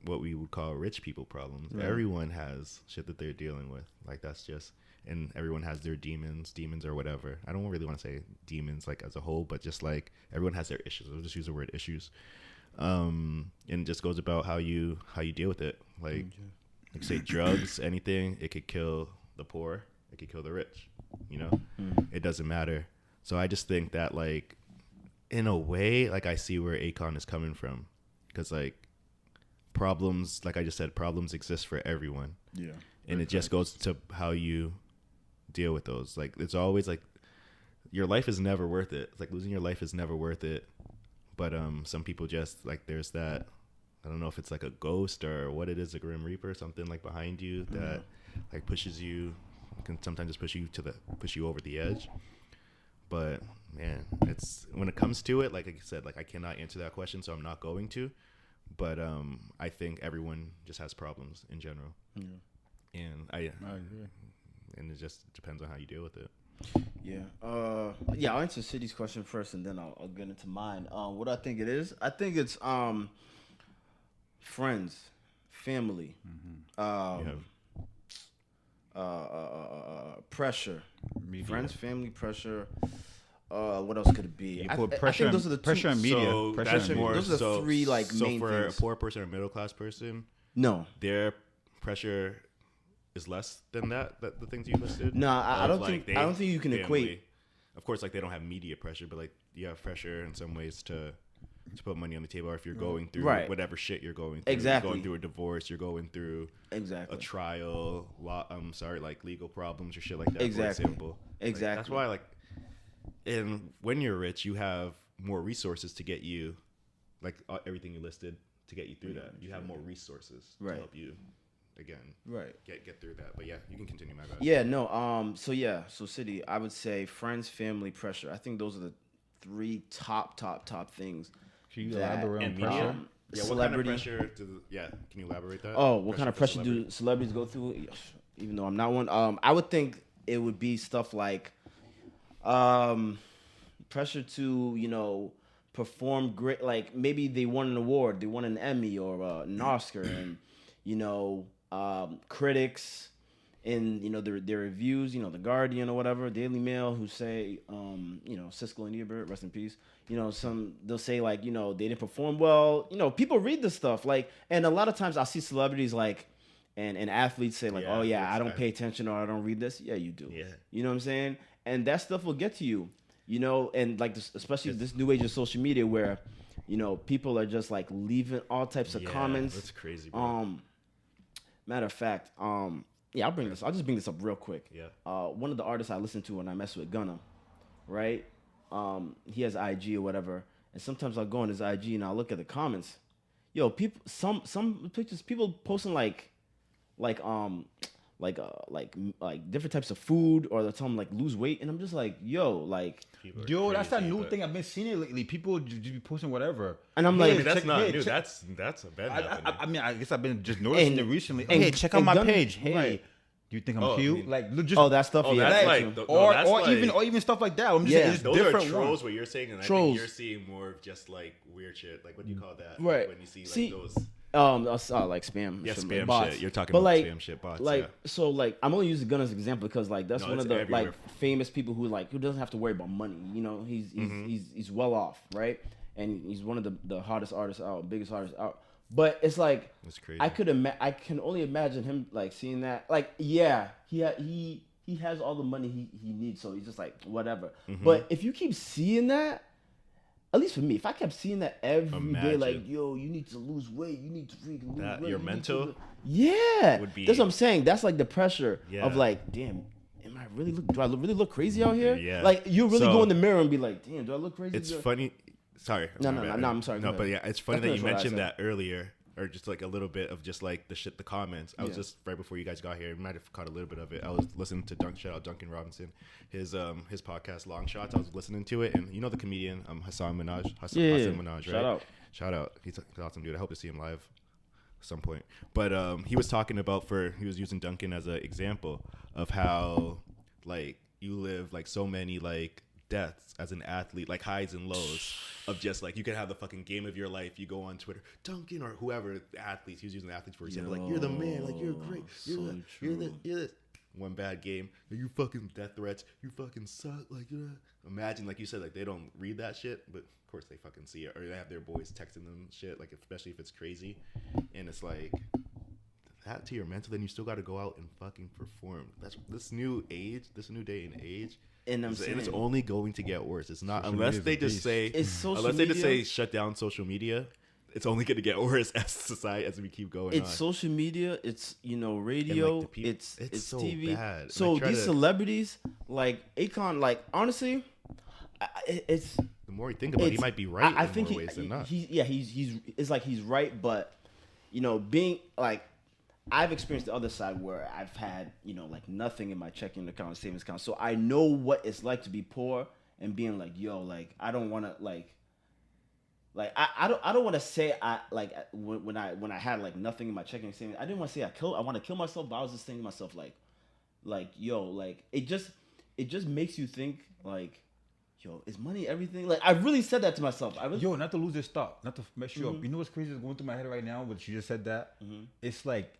what we would call rich people problems.
Right.
Everyone has shit that they're dealing with. Like, that's just, and everyone has their demons or whatever. I don't really want to say demons like as a whole, but just like everyone has their issues. I'll just use the word issues. And it just goes about how you deal with it. Like say drugs, anything, it could kill the poor. It could kill the rich, It doesn't matter. So I just think that, like, in a way, like, I see where Akon is coming from, because like problems, like I just said, problems exist for everyone.
yeah.
And it just goes to how you deal with those. Like, it's always like your life is never worth it. It's like losing your life is never worth it. But some people just like there's that I don't know if it's like a ghost or what it is, a grim reaper, something like behind you that like pushes you, can sometimes just push you over the edge. But man, it's when it comes to it, like I said, like I cannot answer that question, so I'm not going to. But I think everyone just has problems in general. Yeah. And I agree. And it just depends on how you deal with it.
Yeah. I'll answer City's question first, and then I'll get into mine. What I think it is, I think it's friends, family, pressure, media. Friends, family, pressure. What else could it be?
I think those are the
pressure
and media.
So
pressure
more,
those are the three main
for
things.
A poor person or middle class person,
no,
their pressure is less than the things you listed.
No, I don't think you can equate.
Of course, like they don't have media pressure, but like you have pressure in some ways to put money on the table, or if you're going through whatever shit you're going through.
Exactly.
You're going through a divorce, you're going through
a
trial, like legal problems or shit like that.
Exactly.
For example.
Exactly.
Like, that's why and when you're rich, you have more resources to get you, like everything you listed, to get you through that. You have more resources to help you, again, get through that. But yeah, you can continue, my bad.
Yeah, no. So City, I would say friends, family, pressure. I think those are the three top things.
Can you elaborate on pressure?
Celebrity. What kind of pressure can you elaborate that?
Oh, what kind of pressure do celebrities go through? Even though I'm not one, I would think it would be stuff like pressure to perform great, like maybe they won an award, they won an Emmy or an Oscar, and critics in their reviews, the Guardian or whatever, Daily Mail, who say Siskel and Ebert, rest in peace, they'll say like they didn't perform well. People read this stuff, like, and a lot of times I see celebrities like and athletes say like, oh yeah, I don't pay attention or I don't read this. Yeah, you do.
Yeah.
You know what I'm saying? And that stuff will get to you, and like especially this new age of social media where, people are just like leaving all types of comments.
That's crazy, bro.
Matter of fact, I'll just bring this up real quick.
Yeah.
One of the artists I listen to when I mess with Gunna, right? He has IG or whatever, and sometimes I'll go on his IG and I'll look at the comments. Yo, people, some pictures, people posting like different types of food, or they'll tell them like lose weight, and I'm just like,
that's that new thing I've been seeing it lately. People just be posting whatever,
and I'm like,
that's not new. That's a bad happening.
I mean, I guess I've been just noticing it recently. Hey, check out my page. Hey, do you think I'm cute?
That stuff.
Or even stuff like that. I'm just saying, it's
those
different
are trolls.
ones.
What you're saying, and
trolls.
I think you're seeing more of just like weird shit. Like what do you call that?
Right.
When you see those.
Like spam.
Yeah, spam
bots.
shit. You're talking
but
about
like,
spam shit bots.
So I'm only using Gunna as an example because like that's one of the
everywhere.
like famous people who doesn't have to worry about money. He's well off, right? And he's one of the hottest artists out, biggest artists out. But it's like,
that's crazy.
I can only imagine him like seeing that. Like, yeah, he has all the money he needs, so he's just like whatever. Mm-hmm. But if you keep seeing that. At least for me, if I kept seeing that every day, like, yo, you need to lose weight, you need to freaking lose weight.
Your mental?
That's what I'm saying. That's like the pressure of like, damn, do I really look crazy out here?
Yeah.
Like, you really go in the mirror and be like, damn, do I look crazy?
It's funny. Sorry.
No, I'm sorry.
No, but yeah, it's funny that you mentioned that earlier, or just like a little bit of just like the comments. I was just right before you guys got here. Might have caught a little bit of it. I was listening to shout out Duncan Robinson, his podcast Long Shots. I was listening to it, and the comedian Hassan Minaj. Hassan Minaj, right? Shout out. He's an awesome dude. I hope to see him live at some point. But he was talking about he was using Duncan as an example of how like you live like so many like deaths as an athlete, like highs and lows of just like you could have the fucking game of your life. You go on Twitter, Duncan or whoever athletes. He was using the athletes for example, like you're the man, like you're great, you're this. One bad game, you fucking death threats, you fucking suck. Like imagine, like you said, like they don't read that shit, but of course they fucking see it, or they have their boys texting them shit, like especially if it's crazy, and it's like that to your mental. Then you still got to go out and fucking perform. That's this new day and age. And it's only going to get worse. It's not unless they just say shut down social media. It's only going to get worse as society as we keep going.
It's social media. It's radio.
Like
it's
so
TV.
Bad.
So these celebrities like Akon, like honestly, it's
the The more you think about it, he might be right
I
in
think
more ways than not.
He's it's like he's right, but being like I've experienced the other side where I've had like nothing in my checking account, savings account, so I know what it's like to be poor and being like, yo, like I don't want to I don't want to say when I had like nothing in my checking and savings, I didn't want to say I want to kill myself, but I was just thinking to myself like yo, like it just makes you think like, yo, is money everything? Like I really said that to myself.
Yo, not to lose this thought, not to mess you up. You know what's crazy is going through my head right now, but you just said that. It's like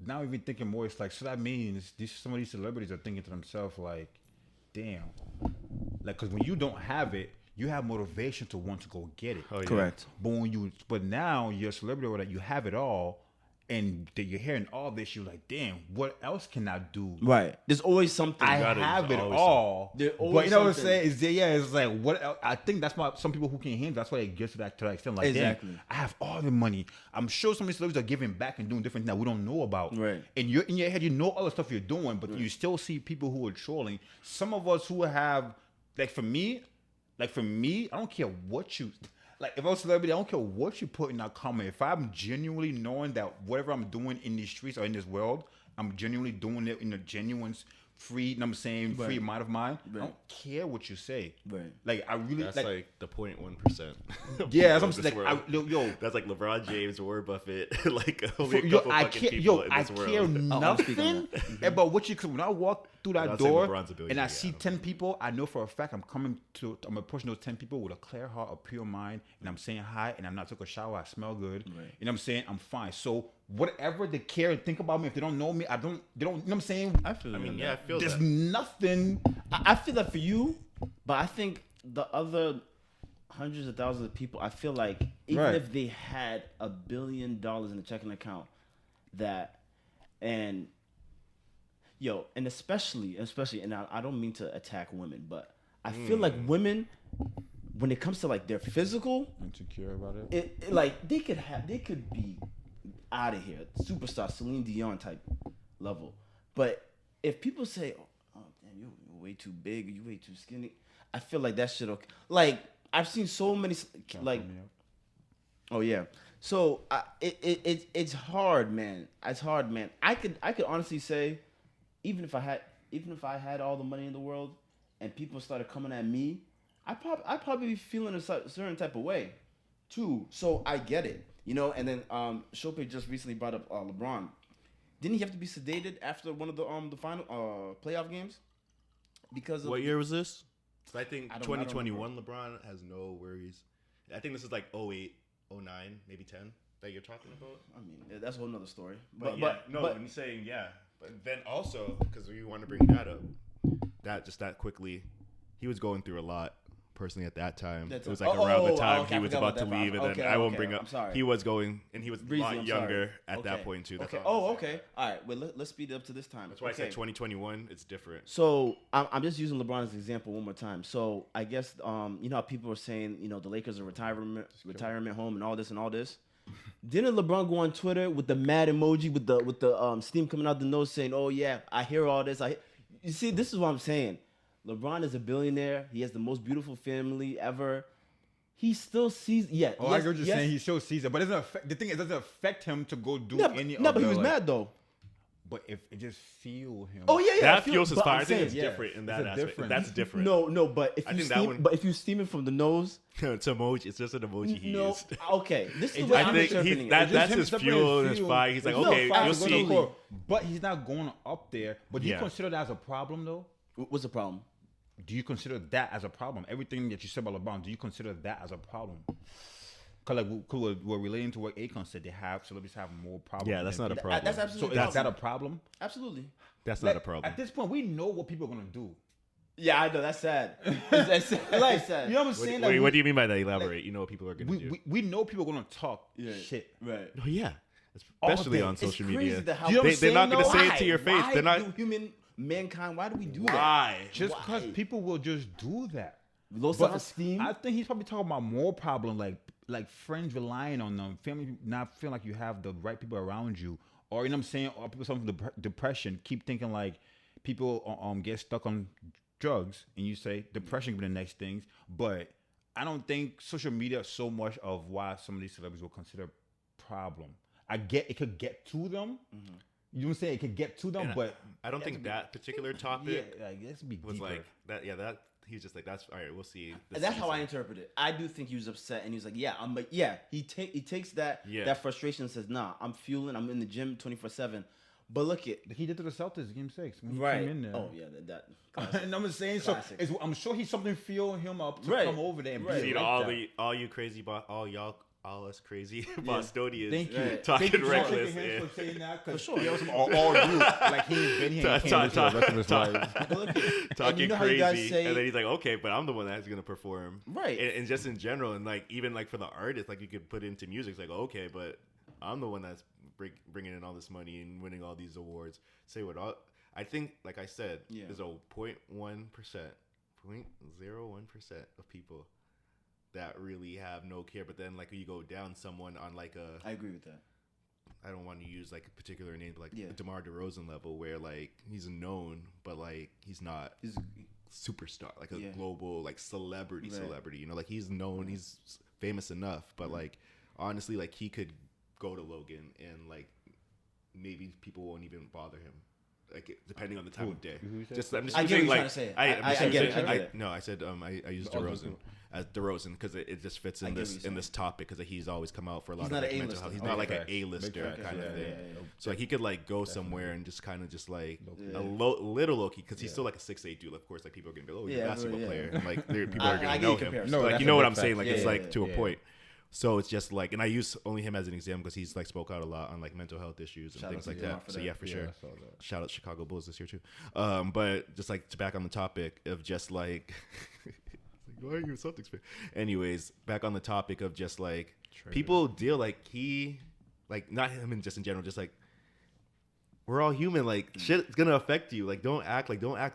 now even thinking more, it's like, so that means some of these celebrities are thinking to themselves like, damn, like, because when you don't have it, you have motivation to want to go get it.
Oh, yeah.
Correct.
But now you're a celebrity or that you have it all, and that you're hearing all this, you're like, damn, what else can I do?
Right. There's always something.
I have it all.
There's always
But you know what I'm
something.
saying? It's like, what else? I think that's why some people who can't handle, that's why it gets to that extent. Like,
Exactly.
damn, I have all the money. I'm sure some of these celebrities are giving back and doing different things that we don't know about.
Right.
And you're in your head, you know all the stuff you're doing, but you still see people who are trolling. Some of us who have, like for me, I don't care what you, like if I was a celebrity, I don't care what you put in that comment. If I'm genuinely knowing that whatever I'm doing in these streets or in this world, I'm genuinely doing it in a genuine, free, you know what I'm saying, free mind of mine.
Right.
I don't care what you say.
Right.
Like I really
That's
like
like the 0.1%.
yeah, that's
of
what
this
I'm saying.
world.
Yo,
That's like LeBron James, Warren Buffett, like only a
yo,
couple
I
fucking
care.
people
Yo,
in
I
this
care
world.
nothing about what you. Cause when I walk through that
I'm not saying
door
LeBron's a billionaire,
and I
yeah,
see
I don't
10 people, I know for a fact I'm approaching those 10 people with a clear heart, a pure mind, and I'm saying hi, and I'm not took a shower. I smell good.
Right.
You know what I'm saying? I'm fine. So whatever they care and think about me, if they don't know me, they don't. You know what I'm saying?
I feel.
I mean, yeah, I feel
There's
that.
nothing.
I feel that for you, but I think the other hundreds of thousands of people, I feel like even
Right.
if they had $1 billion in a checking account, and especially, and I don't mean to attack women, but I feel like women, when it comes to like their physical,
Insecure about it.
it like they could be out of here, superstar Celine Dion type level. But if people say, "Oh, damn, you're way too big, you way too skinny," I feel like that shit. Okay. Like I've seen so many like, oh yeah. So it's hard, man. It's hard, man. I could honestly say, even if I had all the money in the world, and people started coming at me, I'd probably be feeling a certain type of way, too. So I get it, And then Shope just recently brought up LeBron. Didn't he have to be sedated after one of the final playoff games? Because of,
What year was this? I think
I don't
2021 LeBron has no worries. I think this is like 08, 09, maybe 10 that you're talking about.
I mean, that's a whole nother story.
But
But
I'm saying yeah. But then also, because we want to bring that up, that quickly, he was going through a lot personally at that time. It was like around the time he was about to leave, and then I won't bring up.
I'm sorry.
He was going, and he was a lot
I'm
younger
sorry.
at that point too. That's
Okay.
all I'm
Oh,
saying.
okay. All right. Well, let's speed it up to this time.
That's why I said 2021. It's different.
So I'm just using LeBron as an example one more time. So I guess how people are saying the Lakers are retirement home and all this. Didn't LeBron go on Twitter with the mad emoji with the steam coming out the nose saying, "Oh yeah, I hear all this." You see, this is what I'm saying. LeBron is a billionaire. He has the most beautiful family ever. He still sees. Yeah.
Oh, I heard you saying he still sees it, but it doesn't affect, the thing is, it doesn't affect him to go do any.
No, but he was mad though.
But if it just fuel him.
Oh yeah.
That fuels his
but
fire.
I'm
I think
saying,
it's different in that
It's a
aspect.
difference.
That's different.
No, but if
I
you
think that
steam,
one-
but if you steam it from the nose,
It's emoji. It's just an emoji he
no.
used.
Okay, this is what
I
I'm
think
interpreting it.
that's his fuel and his fire. He's like, okay,
fire
you'll
is gonna
see.
go.
But he's not going up there. But do you
Yeah.
consider that as a problem, though?
What's the problem?
Do you consider that as a problem? Everything that you said about LeBron, do you consider that as a problem? Because we're relating to what Akon said, celebrities have more problems.
Yeah, that's
than
not a
people.
problem.
That's
So
absolutely.
is that a problem?
Absolutely.
That's not a problem.
At this point, we know what people are gonna do.
Yeah, I know. That's sad. That's sad. That's sad.
You know what I'm saying? Like,
What do you mean by that? Elaborate. You know what people are going to do.
we know people are gonna talk shit.
Right.
Oh yeah,
All
especially
day.
on
It's
social
Crazy
media.
that how
You know what I'm
They're not
saying,
going to
though?
say it to your face.
Why
They're not.
do mankind? Why do we do that?
Why?
Just
Why?
because people will just do that.
Low
But
self-esteem.
I think he's probably talking about more problem, like friends relying on them, family not feeling like you have the right people around you, or you know what I'm saying, or people suffering from depression, keep thinking like people get stuck on drugs, and you say depression can be the next things, but I don't think social media so much of why some of these celebrities will consider problem. I get it could get to them. Mm-hmm. You know what I'm saying? It could get to them,
And
but
I don't think that particular topic
like, let's be
was
deeper.
like that. Yeah, that he's just like, that's all right. We'll see.
That's how I interpret it. I do think he was upset, and he was like, "Yeah, I'm like, yeah." He takes that frustration and says, "Nah, I'm fueling. I'm in the gym 24/7." But look at
he did to the Celtics Game 6 when he
right.
came in there.
Oh yeah, that.
And I'm just saying,
Classic.
so I'm sure he's something fueling him up to
Right.
come over there and
Right.
be
See,
like
all you crazy, all us crazy Bostonians
Thank you.
Right.
talking
Thank you
reckless.
for saying that,
For sure.
all you like he ain't been here. He can't live the rest of his life.
But look at
Talking
you know how you guys
crazy,
say,
and then he's like, "Okay, but I'm the one that's gonna perform."
Right.
And just in general, and like even like for the artist, like you could put into music, it's like, "Okay, but I'm the one that's bringing in all this money and winning all these awards." Say what I think, like I said, there's a 0.1%, 0.01% of people that really have no care. But then like you go down someone on like
I agree with that.
I don't want to use like a particular name, but like DeMar DeRozan level, where like he's known, but like he's not superstar, like a global like celebrity. You know, like he's known, he's famous enough, but like honestly, like he could go to Logan and like maybe people won't even bother him. Like depending on the time of day.
I get what you're trying to say. I get it.
No, I said I used DeRozan as DeRozan because it just fits in this topic because he's always come out for a lot of like, mental health. He's not like an A-lister kind of thing. Yeah. So like he could like go somewhere and just kind of just like a little low key because he's still like a 6'8" dude. Of course, like people are gonna be, oh, he's a basketball player. And, like people are gonna know him.
No,
like you know what I'm saying? Like it's like to a point. So it's just like, and I use only him as an example because he's like spoke out a lot on like mental health issues and things like that. So yeah, for sure. Shout out Chicago Bulls this year too. But just like to back on the topic of just like, why are you a Celtics fan? Anyways, back on the topic of just like people deal like like not him and just in general, just like we're all human. Like shit's gonna affect you. Like don't act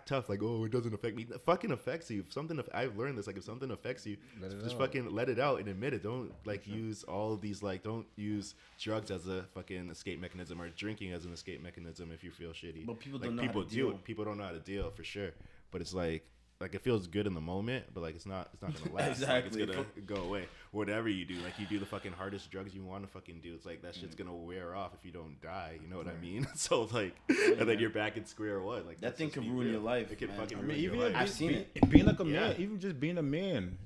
tough. Like, oh, it doesn't affect me. It fucking affects you. If something, I've learned this. Like if something affects you, just fucking let it out and admit it. Don't like use all of these. Like don't use drugs as a fucking escape mechanism or drinking as an escape mechanism if you feel shitty.
But people
like,
don't know how to deal.
People don't know how to deal for sure. But it's like it feels good in the moment, but like it's not gonna last.
Exactly.
Like, it's gonna go away. Whatever you do, like you do the fucking hardest drugs you want to fucking do, it's like that shit's gonna wear off if you don't die. You know what I mean? So it's like, and then you're back in square one. Like
that thing can ruin your life.
It can fucking
ruin
your life.
I've seen it.
Being like a man, even just being a man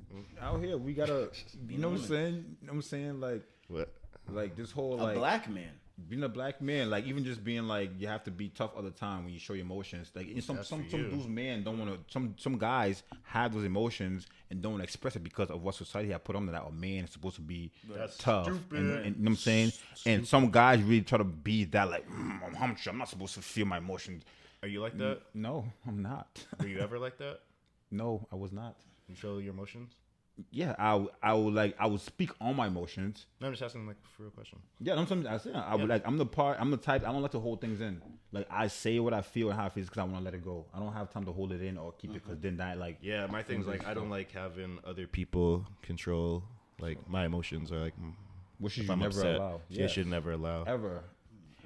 out here, we gotta. You know what I'm saying? You know what I'm saying? Like
what?
Like this whole
a black man.
Being a black man, like even just being like you have to be tough all the time when you show your emotions. Like some dudes, man, don't want to. Some guys have those emotions and don't express it because of what society have put on them. That a man is supposed to be tough, and you know what I'm saying. And some guys really try to be that like I'm not supposed to feel my emotions.
Are you like that?
No, I'm not.
Were you ever like that?
No, I was not.
You show your emotions?
Yeah, I would speak on my emotions.
No, I'm just asking like for a question.
Yeah, I'm the type I don't like to hold things in. Like I say what I feel and how I feel because I want to let it go. I don't have time to hold it in or keep it because then that like
my thing's like I don't like having other people control like my emotions or like
which you should never allow.
Yeah, you should never allow
ever.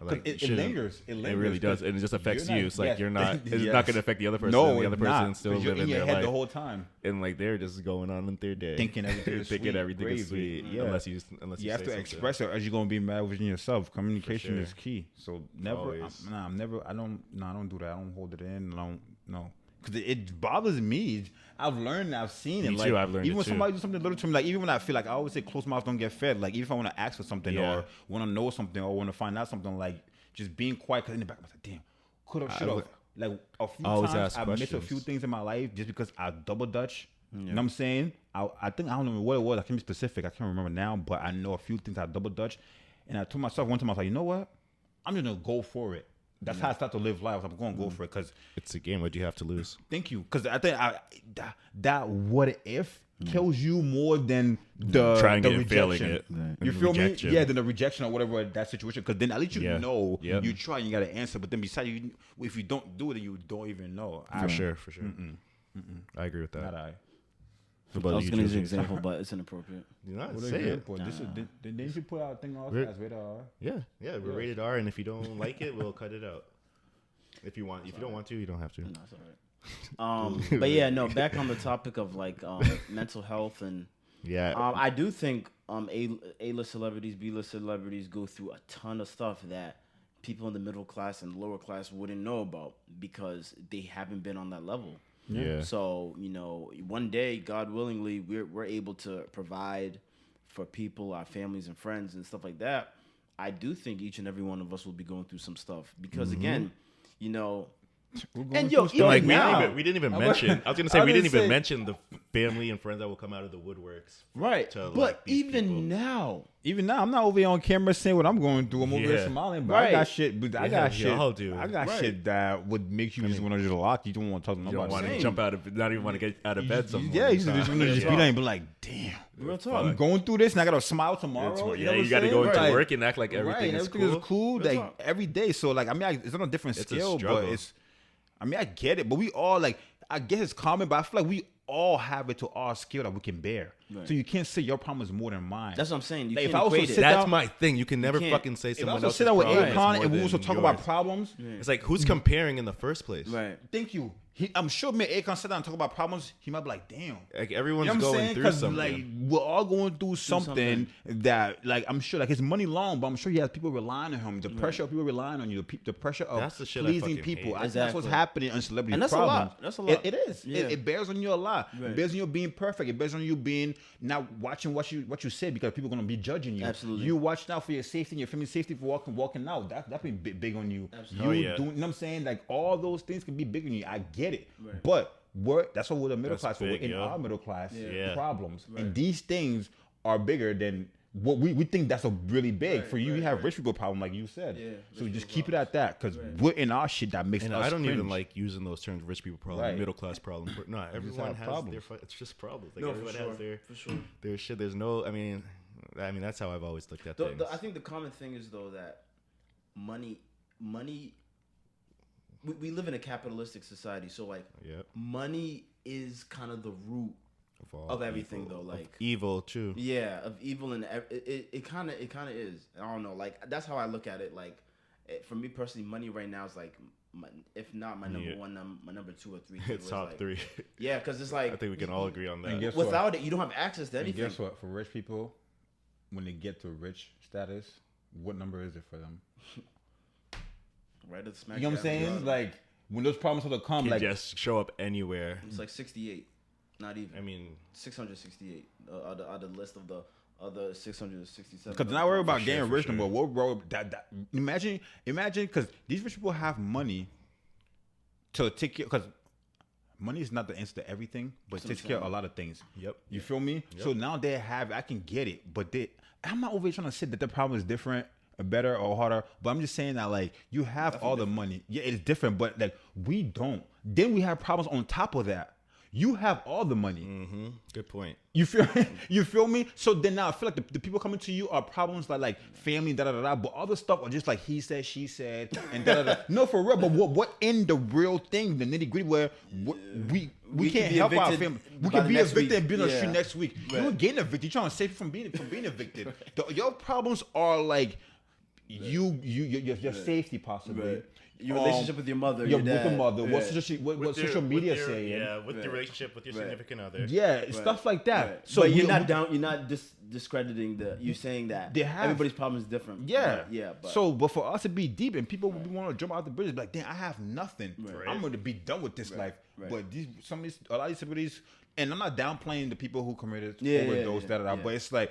Like,
it lingers. It
really does, and it just affects you. It's like you're not. It's
yes.
not going to affect the other person.
No,
the other person's still
living
living
in your
their
head
life
the whole time,
and like they're just going on in their day,
thinking everything is
thinking
sweet,
everything is sweet.
Yeah.
Unless you
you have to
something.
express it, as you're gonna be mad within yourself. Communication is key. So never. I'm never. I don't do that. I don't hold it in. I don't. No. Because it bothers me. I've learned, I've seen it.
Me
like,
too, I've learned
even
it
when
too.
somebody do something little to me, like even when I feel like I always say closed mouths don't get fed. Like even if I want to ask for something or want to know something or want to find out something, like just being quiet. Because in the back, I was like, damn, could have, should have. Like a few times, I missed a few things in my life just because I double dutch. You know what I'm saying? I think I don't know what it was. I can't be specific. I can't remember now, but I know a few things I double dutch. And I told myself one time, I was like, you know what? I'm just gonna go for it. That's how I start to live life. I'm going to go for it because
it's a game. What do you have to lose?
Thank you. Because I think that what if kills you more than the
trying
the
and failing
rejection.
it.
You feel me? Yeah, than the rejection or whatever that situation. Because then at least you know you try and you got to answer. But then besides, if you don't do it, then you don't even know.
For sure. I agree with that.
Not I.
I was going to use an example, but it's inappropriate.
Do not say it.
Didn't you put out a thing also as rated R?
Yeah, we're rated R, and if you don't like it, we'll cut it out. If you want, if you don't want to, you don't have to.
No, it's all right. But yeah, no. Back on the topic of like mental health and
Yeah.
I do think A-list celebrities, B-list celebrities go through a ton of stuff that people in the middle class and lower class wouldn't know about because they haven't been on that level.
Yeah.
So one day, God willingly, we're able to provide for people, our families and friends and stuff like that. I do think each and every one of us will be going through some stuff because again, and yo, even
Like
now,
we didn't even mention. I was gonna say we didn't even mention the family and friends that will come out of the woodworks.
right?
To,
But
like, these
even
people.
now,
Even now, I'm not over here on camera saying what I'm going through. I'm over here
Yeah.
smiling, but
Right.
I got shit. But I got shit.
y'all do.
I got
Right.
shit that would make you just want to just lock. You don't want to talk to
You don't
nobody.
want to
Same.
jump out of, not even want to get out of bed. Some
Yeah, you just want to just be
talk.
there and be like, damn.
real
I'm
talk.
going through this and I gotta smile tomorrow.
Yeah,
know
you
what I'm
got to
saying?
go into
Right.
work and act like everything
Right,
is
everything
cool.
is cool
Real
like
talk.
every day. So like it's on a different
It's a
scale, but
struggle.
I get it, but we all like I guess it's common, but I feel like we all have it to our scale that we can bear.
Right.
So you can't say your problem is more than mine.
That's what I'm saying. You
Like, if
can't
I was to
equate
sit
it.
down-
That's my thing. You can never
can't-
fucking say
if I
someone
was to
else's
sit down with
problem is
Akon
more
and we
than
was to talk
yours.
about problems,
It's like who's comparing in the first place?
Right.
thank you. I'm sure me and Akon sit down and talk about problems, he might be like, damn.
Like everyone's
You know what I'm
going
saying?
through
'Cause,
something.
like we're all going through something that, like, I'm sure, like his money long, but I'm sure he has people relying on him. The pressure of people relying on you, the pressure of
That's the shit I
pleasing
fucking
people.
hate.
I think that's what's
Exactly.
happening on celebrity
And that's a
problems.
lot. That's a lot.
It is.
Yeah.
It bears on you a lot.
Right.
It bears on you being perfect. It bears on you being not watching what you say because people are gonna be judging you.
Absolutely.
You watch out for your safety and your family's safety for walking out. That been big on you.
Absolutely.
You
Oh, yeah.
doing, you know what I'm saying? Like all those things can be big on you. I get it,
Right.
but that's what we're the middle
That's
class. We're
big,
in
yo.
our middle class
Yeah.
problems, and these things are bigger than what we think. That's a really big
Right,
for you.
right,
you have
right.
rich people problem, like you said.
Yeah,
so
rich
just
people
keep it at that because we're in our shit that makes
And
us
I don't even
cringe.
like using those terms, rich people problem,
Right.
middle class problem. No, everyone
have
has
problems.
it's just problems. Like
No,
everyone
for sure.
has
For sure.
their shit. There's no, I mean, that's how I've always looked at things.
I think the common thing is though that money. We live in a capitalistic society, so like
Yep.
money is kind of the root
all
of everything
evil.
though. Like
Evil too.
yeah, of evil and it kind of is. I don't know. Like that's how I look at it. Like for me personally, money right now is like if not my number
Yeah.
one, my number 2 or 3.
It's top
like,
3.
Yeah, because it's like
I think we can all agree on
And
that.
guess what?
without it, you don't have access to
And
anything.
guess what? For rich people, when they get to rich status, what number is it for them?
Right at the smack.
You know what I'm
dab in the
saying?
bottom.
Like when those problems start to come,
You
like
just show up anywhere.
It's like 68, not even.
I mean,
668 are the list of the other 667.
because not worry about
sure,
getting
for
rich,
sure.
but we're worried that imagine because these rich people have money to take care. Because money is not the answer to everything, but it
That's what
takes
I'm
care of a
saying.
lot of things.
Yep.
You feel me? So now they have. I can get it, but I'm not over here trying to say that the problem is different, or better, or harder. But I'm just saying that like you have all the money. Yeah, it's different, but like we don't. Then we have problems on top of that. You have all the money.
good point.
You feel you feel me? So then now I feel like the people coming to you are problems like family, da da da da. But other stuff are just like he said, she said, and da da da. No, for real. But what in the real thing, the nitty gritty, where we
We can
can't
be
help our
evicted
family. We
by
can
the
be
next
evicted
week.
and be on the
Yeah.
street next week.
Right.
You're getting evicted. You're trying to save you from being evicted. Your problems are like your safety possibly.
Right. Your relationship with your mother,
your
your dad.
with your mother.
Yeah.
What social media
with
saying?
Yeah, with
Right.
your relationship with your
Right.
significant other.
Yeah, stuff like that.
Right.
So
but you're
we-
not down. You're not discrediting you saying that
They have-
everybody's problem is different.
Yeah,
yeah. But
so for us to be deep and people would want to jump out the bridge, like, damn, I have nothing.
Right.
I'm going to be done with this life.
Right.
But a lot of these celebrities, and I'm not downplaying the people who committed overdose,
yeah.
but it's like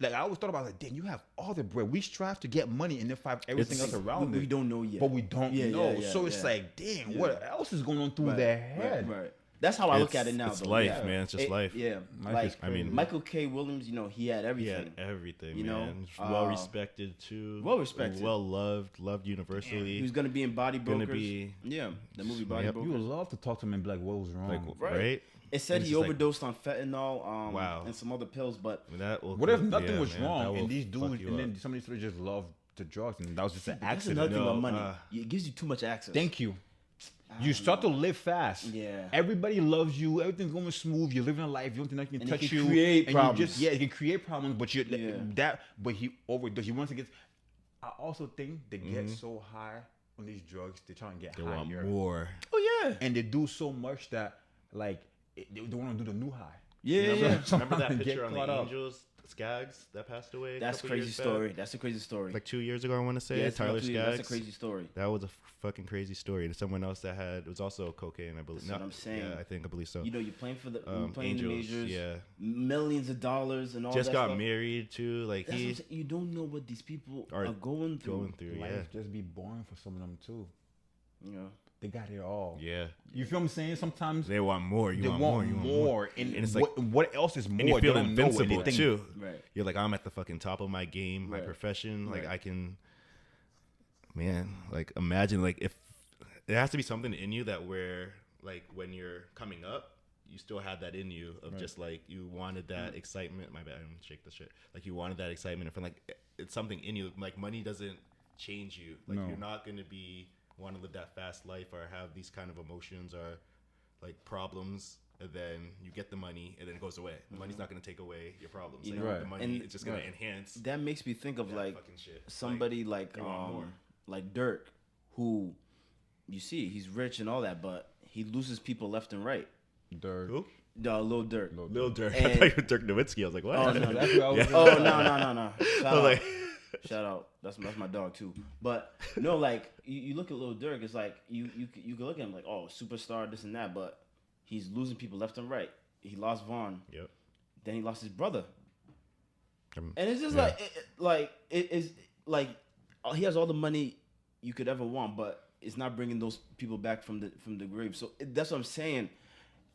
I always thought about like, damn, you have all the bread. We strive to get money and then find everything else around
we
it.
don't know yet.
But we don't know.
yeah,
So it's
yeah.
like, damn, what else is going on through their head?
Right. That's how I look at it now.
It's
though.
life,
Yeah.
man. It's just life.
Yeah.
Life
like
is crazy.
I mean,
Michael K. Williams, he had
He
everything.
had everything,
You know,
man. Well respected too.
well respected.
Well loved universally.
He was gonna be in Body
Gonna
Brokers.
be-
Yeah, the movie Body
Yep.
You
Brokers.
would love to talk to him and be like, what was wrong?
Like,
Right.
right?
It said
It's
he
just like-
overdosed on fentanyl,
Wow.
and some other pills, but
That will,
What if nothing
yeah,
was
man, that
wrong
will
and these
fuck
dudes,
you
and
up.
then some of these just love the drugs and that was just an
that's
accident?
another thing
No,
about money. It gives you too much access.
Thank you. You start to live fast.
Yeah.
Everybody loves you. Everything's going smooth. You're living a life. You don't think nothing can
And it
touch
can
you.
create
and
problems.
You just, it can create problems. But
Yeah.
But he overdosed. He wants to get. I also think they get so high on these drugs. They're trying to get
They
higher.
want more.
Oh Yeah.
And they do so much that like they want to do the new high.
Yeah, yeah.
Remember that
Get
picture on the
caught up.
Angels, Skaggs, that passed away?
That's a crazy story. That's a crazy story.
Like 2 years ago, I want to say.
Yeah, it's
Tyler
not 2 years.
Skaggs.
That's a crazy story.
That was a fucking crazy story. And someone else that had, it was also cocaine, I believe.
That's what I'm saying.
Yeah, I believe so.
You know, you're playing for the you're playing
Angels,
the majors,
yeah.
millions of dollars and all
Just
that
got
stuff.
married too. Like
That's what I'm
he
saying. You don't know what these people
are
are going through.
yeah.
Life just be boring for some of them too.
Yeah.
They got it all.
Yeah.
You feel what I'm saying? Sometimes
They want more.
they want more. And
it's
what else is more?
And you feel
They don't know
invincible
anything.
too.
Right.
You're like, I'm at the fucking top of my game, my
Right.
profession. Like
Right.
I can, man. Like imagine, like if there has to be something in you that where, like when you're coming up, you still had that in you of just like you wanted that excitement. My bad, I'm gonna shake the shit. Like you wanted that excitement, and like it's something in you. Like money doesn't change you. Like
No.
you're not gonna want to live that fast life or have these kind of emotions or like problems. And then you get the money, and then it goes away. The money's not gonna take away your problems.
You
Like,
know,
Right.
the money
and-
it's just gonna
right.
enhance.
That makes me think of
that
like
fucking shit.
somebody like
they want more.
like Dirk, who you see he's rich and all that, but he loses people left and right.
Dirk.
Who?
No, Lil Dirk.
Lil Durant.
And-
I thought you were Dirk Nowitzki. I was like, what?
Oh no,
That's what I was
oh no. Shout out.
like-
Shout out. That's my dog too. But no, like you look at Lil Durk, it's like you can look at him like, oh, superstar, this and that, but he's losing people left and right. He lost Vaughn,
Yep.
then he lost his brother,
Um,
and it's just
yeah.
it is like he has all the money you could ever want, but it's not bringing those people back from the grave. So that's what I'm saying.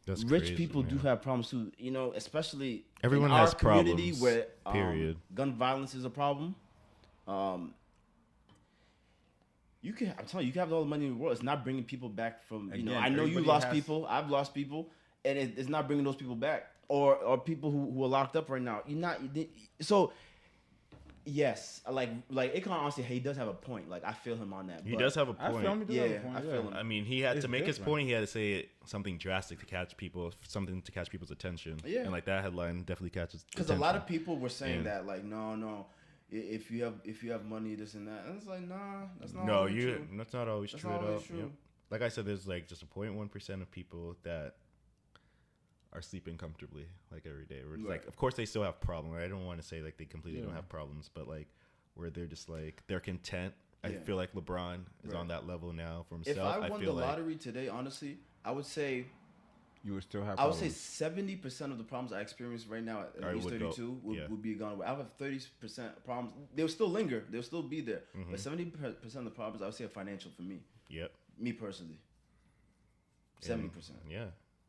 That's
Rich
crazy,
people do
man.
have problems too, you know, especially
Everyone
in our
has
community
problems,
where
period.
gun violence is a problem. I'm telling you, you can have all the money in the world. It's not bringing people back from.
Again,
I know you
everybody
lost
has-
people. I've lost people, and it's not bringing those people back, or people who are locked up right now. So. Yes, like Akon honestly, he does have a point. Like I feel him on that.
He
but-
does have a
I
point.
feel him.
Yeah,
Yeah,
I feel him.
I mean, he had
It's
to make his
different.
point. He had to say something drastic to catch people, something to catch people's attention.
Yeah.
And like that headline definitely catches.
Because a lot of people were saying
And-
that, like, no, if you have money, this and that, and it's like, nah, that's not.
No,
always true.
that's not always
That's
true
not
at all.
always true.
Yep. Like I said, there's like just a 0.1% of people that are sleeping comfortably like every day. Where it's
Right.
like, of course, they still have problems. I don't want to say like they completely don't have problems, but like where they're just like they're content. I
Yeah.
feel like LeBron is
Right.
on that level now for
If
himself.
I won the
feel like
lottery today, honestly, I would say
You would still have.
I would say
problems.
70% of the problems I experience right now at
Or
age
would go-
32
yeah.
would be gone away. I have 30% problems. They'll still linger. They'll still be there.
Mm-hmm.
But 70% of the problems I would say are financial for me.
Yep.
Me personally.
And,
70%.
Yeah,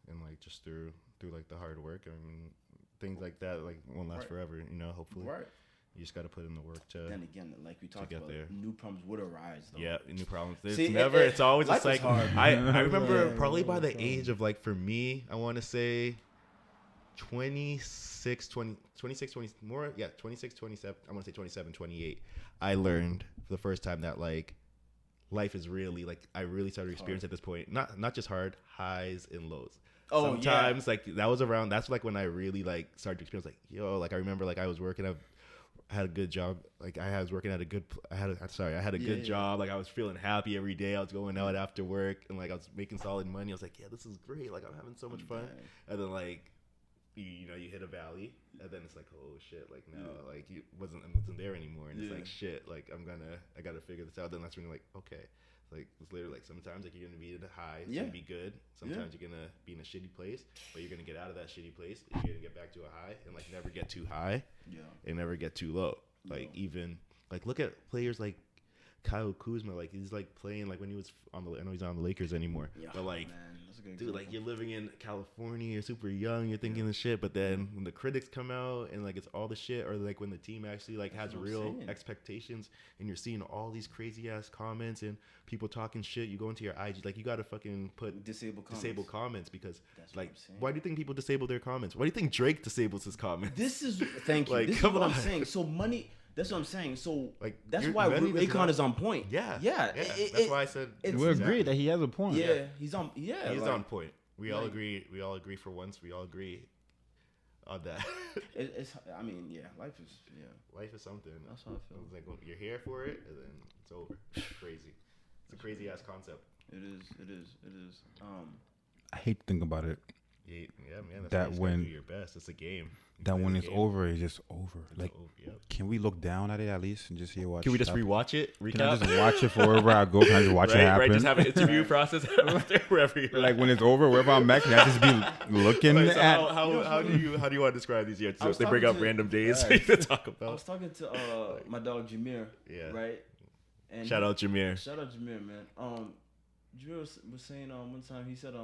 and like just through like the hard work. I mean, things like that like won't last
Right.
forever. You know, hopefully.
Right.
You just got to put in the work to.
Then again, like we talked
get
about,
there.
new problems would arise though.
Yeah, new problems. It's
See,
never. It's always a
life is
cycle.
hard.
I remember
Yeah,
probably by the
yeah.
age of like for me, I want to say 26, 20, 26, 20 more. Yeah, 26, 27. I want to say 27, 28. I learned for the first time that like life is really like I really started to experience at this point. Not just hard highs and lows.
Oh,
Sometimes like that was around. That's like when I really like started to experience like like I remember like I was working. I had a good job. Like I was working at a good. I had a good job. Like I was feeling happy every day. I was going out after work and like I was making solid money. I was like, yeah, this is great. Like I'm having so much fun.
Dang.
And then like, you hit a valley, and then it's like, oh shit, like no, like I wasn't there anymore. And it's
Yeah.
like shit. Like I gotta figure this out. Then that's when you're like, okay. Like it's literally like sometimes like you're gonna be at a high, it's
Yeah.
gonna be good. Sometimes you're gonna be in a shitty place, but you're gonna get out of that shitty place and you're gonna get back to a high and like never get too high
Yeah.
and never get too low. Like even like look at players like Kyle Kuzma, like he's like playing like when he was on the I know he's not on the Lakers anymore.
Yeah,
But like
man, that's a good
dude, like
example.
you're living in California, you're super young, you're thinking the shit, but then when the critics come out and like it's all the shit, or like when the team actually like has
what I'm
real
saying.
expectations and you're seeing all these crazy ass comments and people talking shit, you go into your IG, like you gotta fucking put
Disable comments.
comments because
That's what
like
I'm saying.
why do you think people disable their comments? Why do you think Drake disables his comments?
This is thank you.
Like,
This is
come
what I'm
on.
saying. So money. That's what I'm saying. So
Like,
that's
you're
why
letting this
Akon
guy-
is on point.
Yeah,
Yeah.
That's why I said
it's-
We agree that he has a point.
Yeah, he's on. Yeah,
he's
like,
on point. We all
like-
agree. We all agree for once. We all agree on that.
It's. I mean, yeah. Life is. Yeah.
Life is something.
That's how I feel.
It's like when you're here for it, and then it's over. It's crazy. It's a crazy ass concept.
It is.
I hate to think about it.
Yeah, man. That's
That
why you just gotta
when-
do your best. It's a game. You
That
play
when
the
it's
game.
over, it's just over. Like,
Yep.
can we look down at it at least and just hear what?
Can we just rewatch it? Recap?
Can I just watch it for wherever I go? Can I just watch it
right,
happen?
right. Just have an interview process after wherever you're
Like when it's over, wherever I'm at, can I just be looking
Wait, so
at?
how do you want to describe these years?
I was
They bring
talking
up
to-
random days for you to talk
I
about.
was talking to my dog Jameer.
Yeah.
Right. And
Shout out Jameer.
Shout out Jameer, man. Jameer was saying one time he said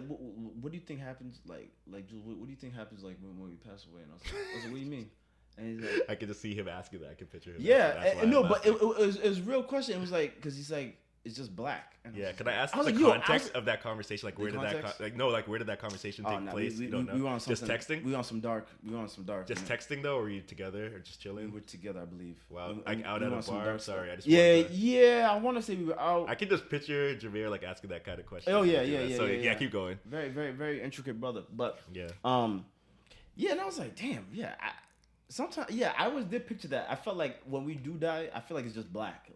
what do you think happens like Jules, what do you think happens like when we pass away? And I was like, what do you mean? And he's like,
I could just see him asking that. I can picture him.
yeah,
That's why
and no,
I'm
but
asking.
it was a real question. It was like because he's like it's just black. And
Yeah,
was
can I ask
was
the
like, yo,
context of that conversation? Like, where did that
context?
where did that conversation take
nah,
place?
we
You don't know.
were on
Just
something-
texting.
We on some dark.
Just
man.
texting though, or were you together, or just
We
chilling?
were together, I believe.
Wow,
We-
like
we-
out
we
at
were
a
on some
bar.
dark
Sorry,
stuff.
I just
Yeah,
wanted to-
yeah. I want to say we were out.
I can just picture Jameer like asking that kind of question.
Oh yeah,
Do
yeah,
that.
yeah.
So
yeah.
keep going.
Very, very, very intricate brother. But
Yeah.
yeah, and I was like, damn, yeah. Sometimes, yeah, I always did picture that. I felt like when we do die, I feel like it's just black.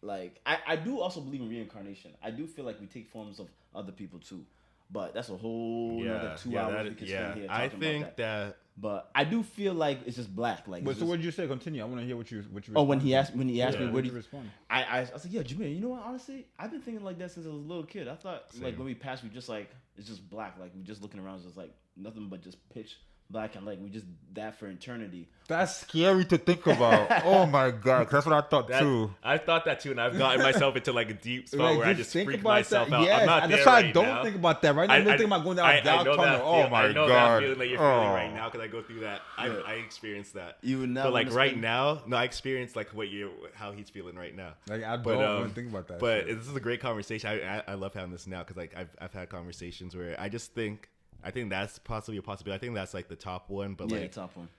Like, I do also believe in reincarnation. I do feel like we take forms of other people too, but that's a whole another 2 hours we could spend here
I
talking
think
about that.
that.
But I do feel like it's just black. Like,
But
it's
so
just-
what did you say? Continue. I want to hear what you.
oh, when he asked
Yeah.
me,
What
what
did
do
you
you
respond?
I was like, yeah, Jameer, you know what? Honestly, I've been thinking like that since I was a little kid. I thought like
Same.
when we passed, we just like it's just black. Like we just looking around, it's just like nothing but just pitch black, and like we just that for eternity.
That's scary to think about. Oh my god, that's what I thought too.
I thought that too, and I've gotten myself into like a deep spot
Like,
where I just
think
freak
about
myself
that.
out.
Yes,
I'm not
and
there
that's why
right
I don't
now.
think about that. Right now, I'm thinking about going down a dark
know
tunnel.
that
Oh my
I know
god.
that feeling that you're feeling right now because I go through that. I experienced that.
You would not
But like
wanna
right
spend-
now, no, I experienced like how he's feeling right now.
Like I don't
But,
want to think about that.
But
shit.
this is a great conversation. I love having this now because like I've had conversations where I think that's possibly a possibility. I think that's like the top one, but
Yeah,
like
top one.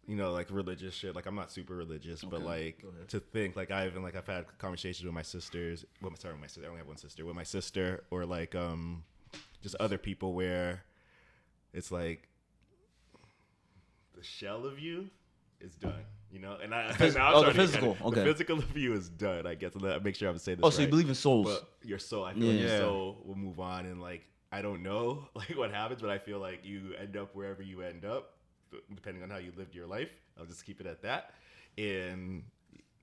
you know, like religious shit. Like I'm not super religious, but like to think like I've had conversations with my sisters. Well, sorry, my sister. I only have one sister. With my sister, or like just other people where it's like the shell of you is done. You know, and I now I'm
the
starting to
physical.
kinda-
Okay.
The physical of you is done. I guess. Make sure I'm saying this.
Oh, so you
right.
believe in souls?
But your soul, I feel like your
Yeah.
soul will move on, and like I don't know like what happens, but I feel like you end up wherever you end up, depending on how you lived your life. I'll just keep it at that, and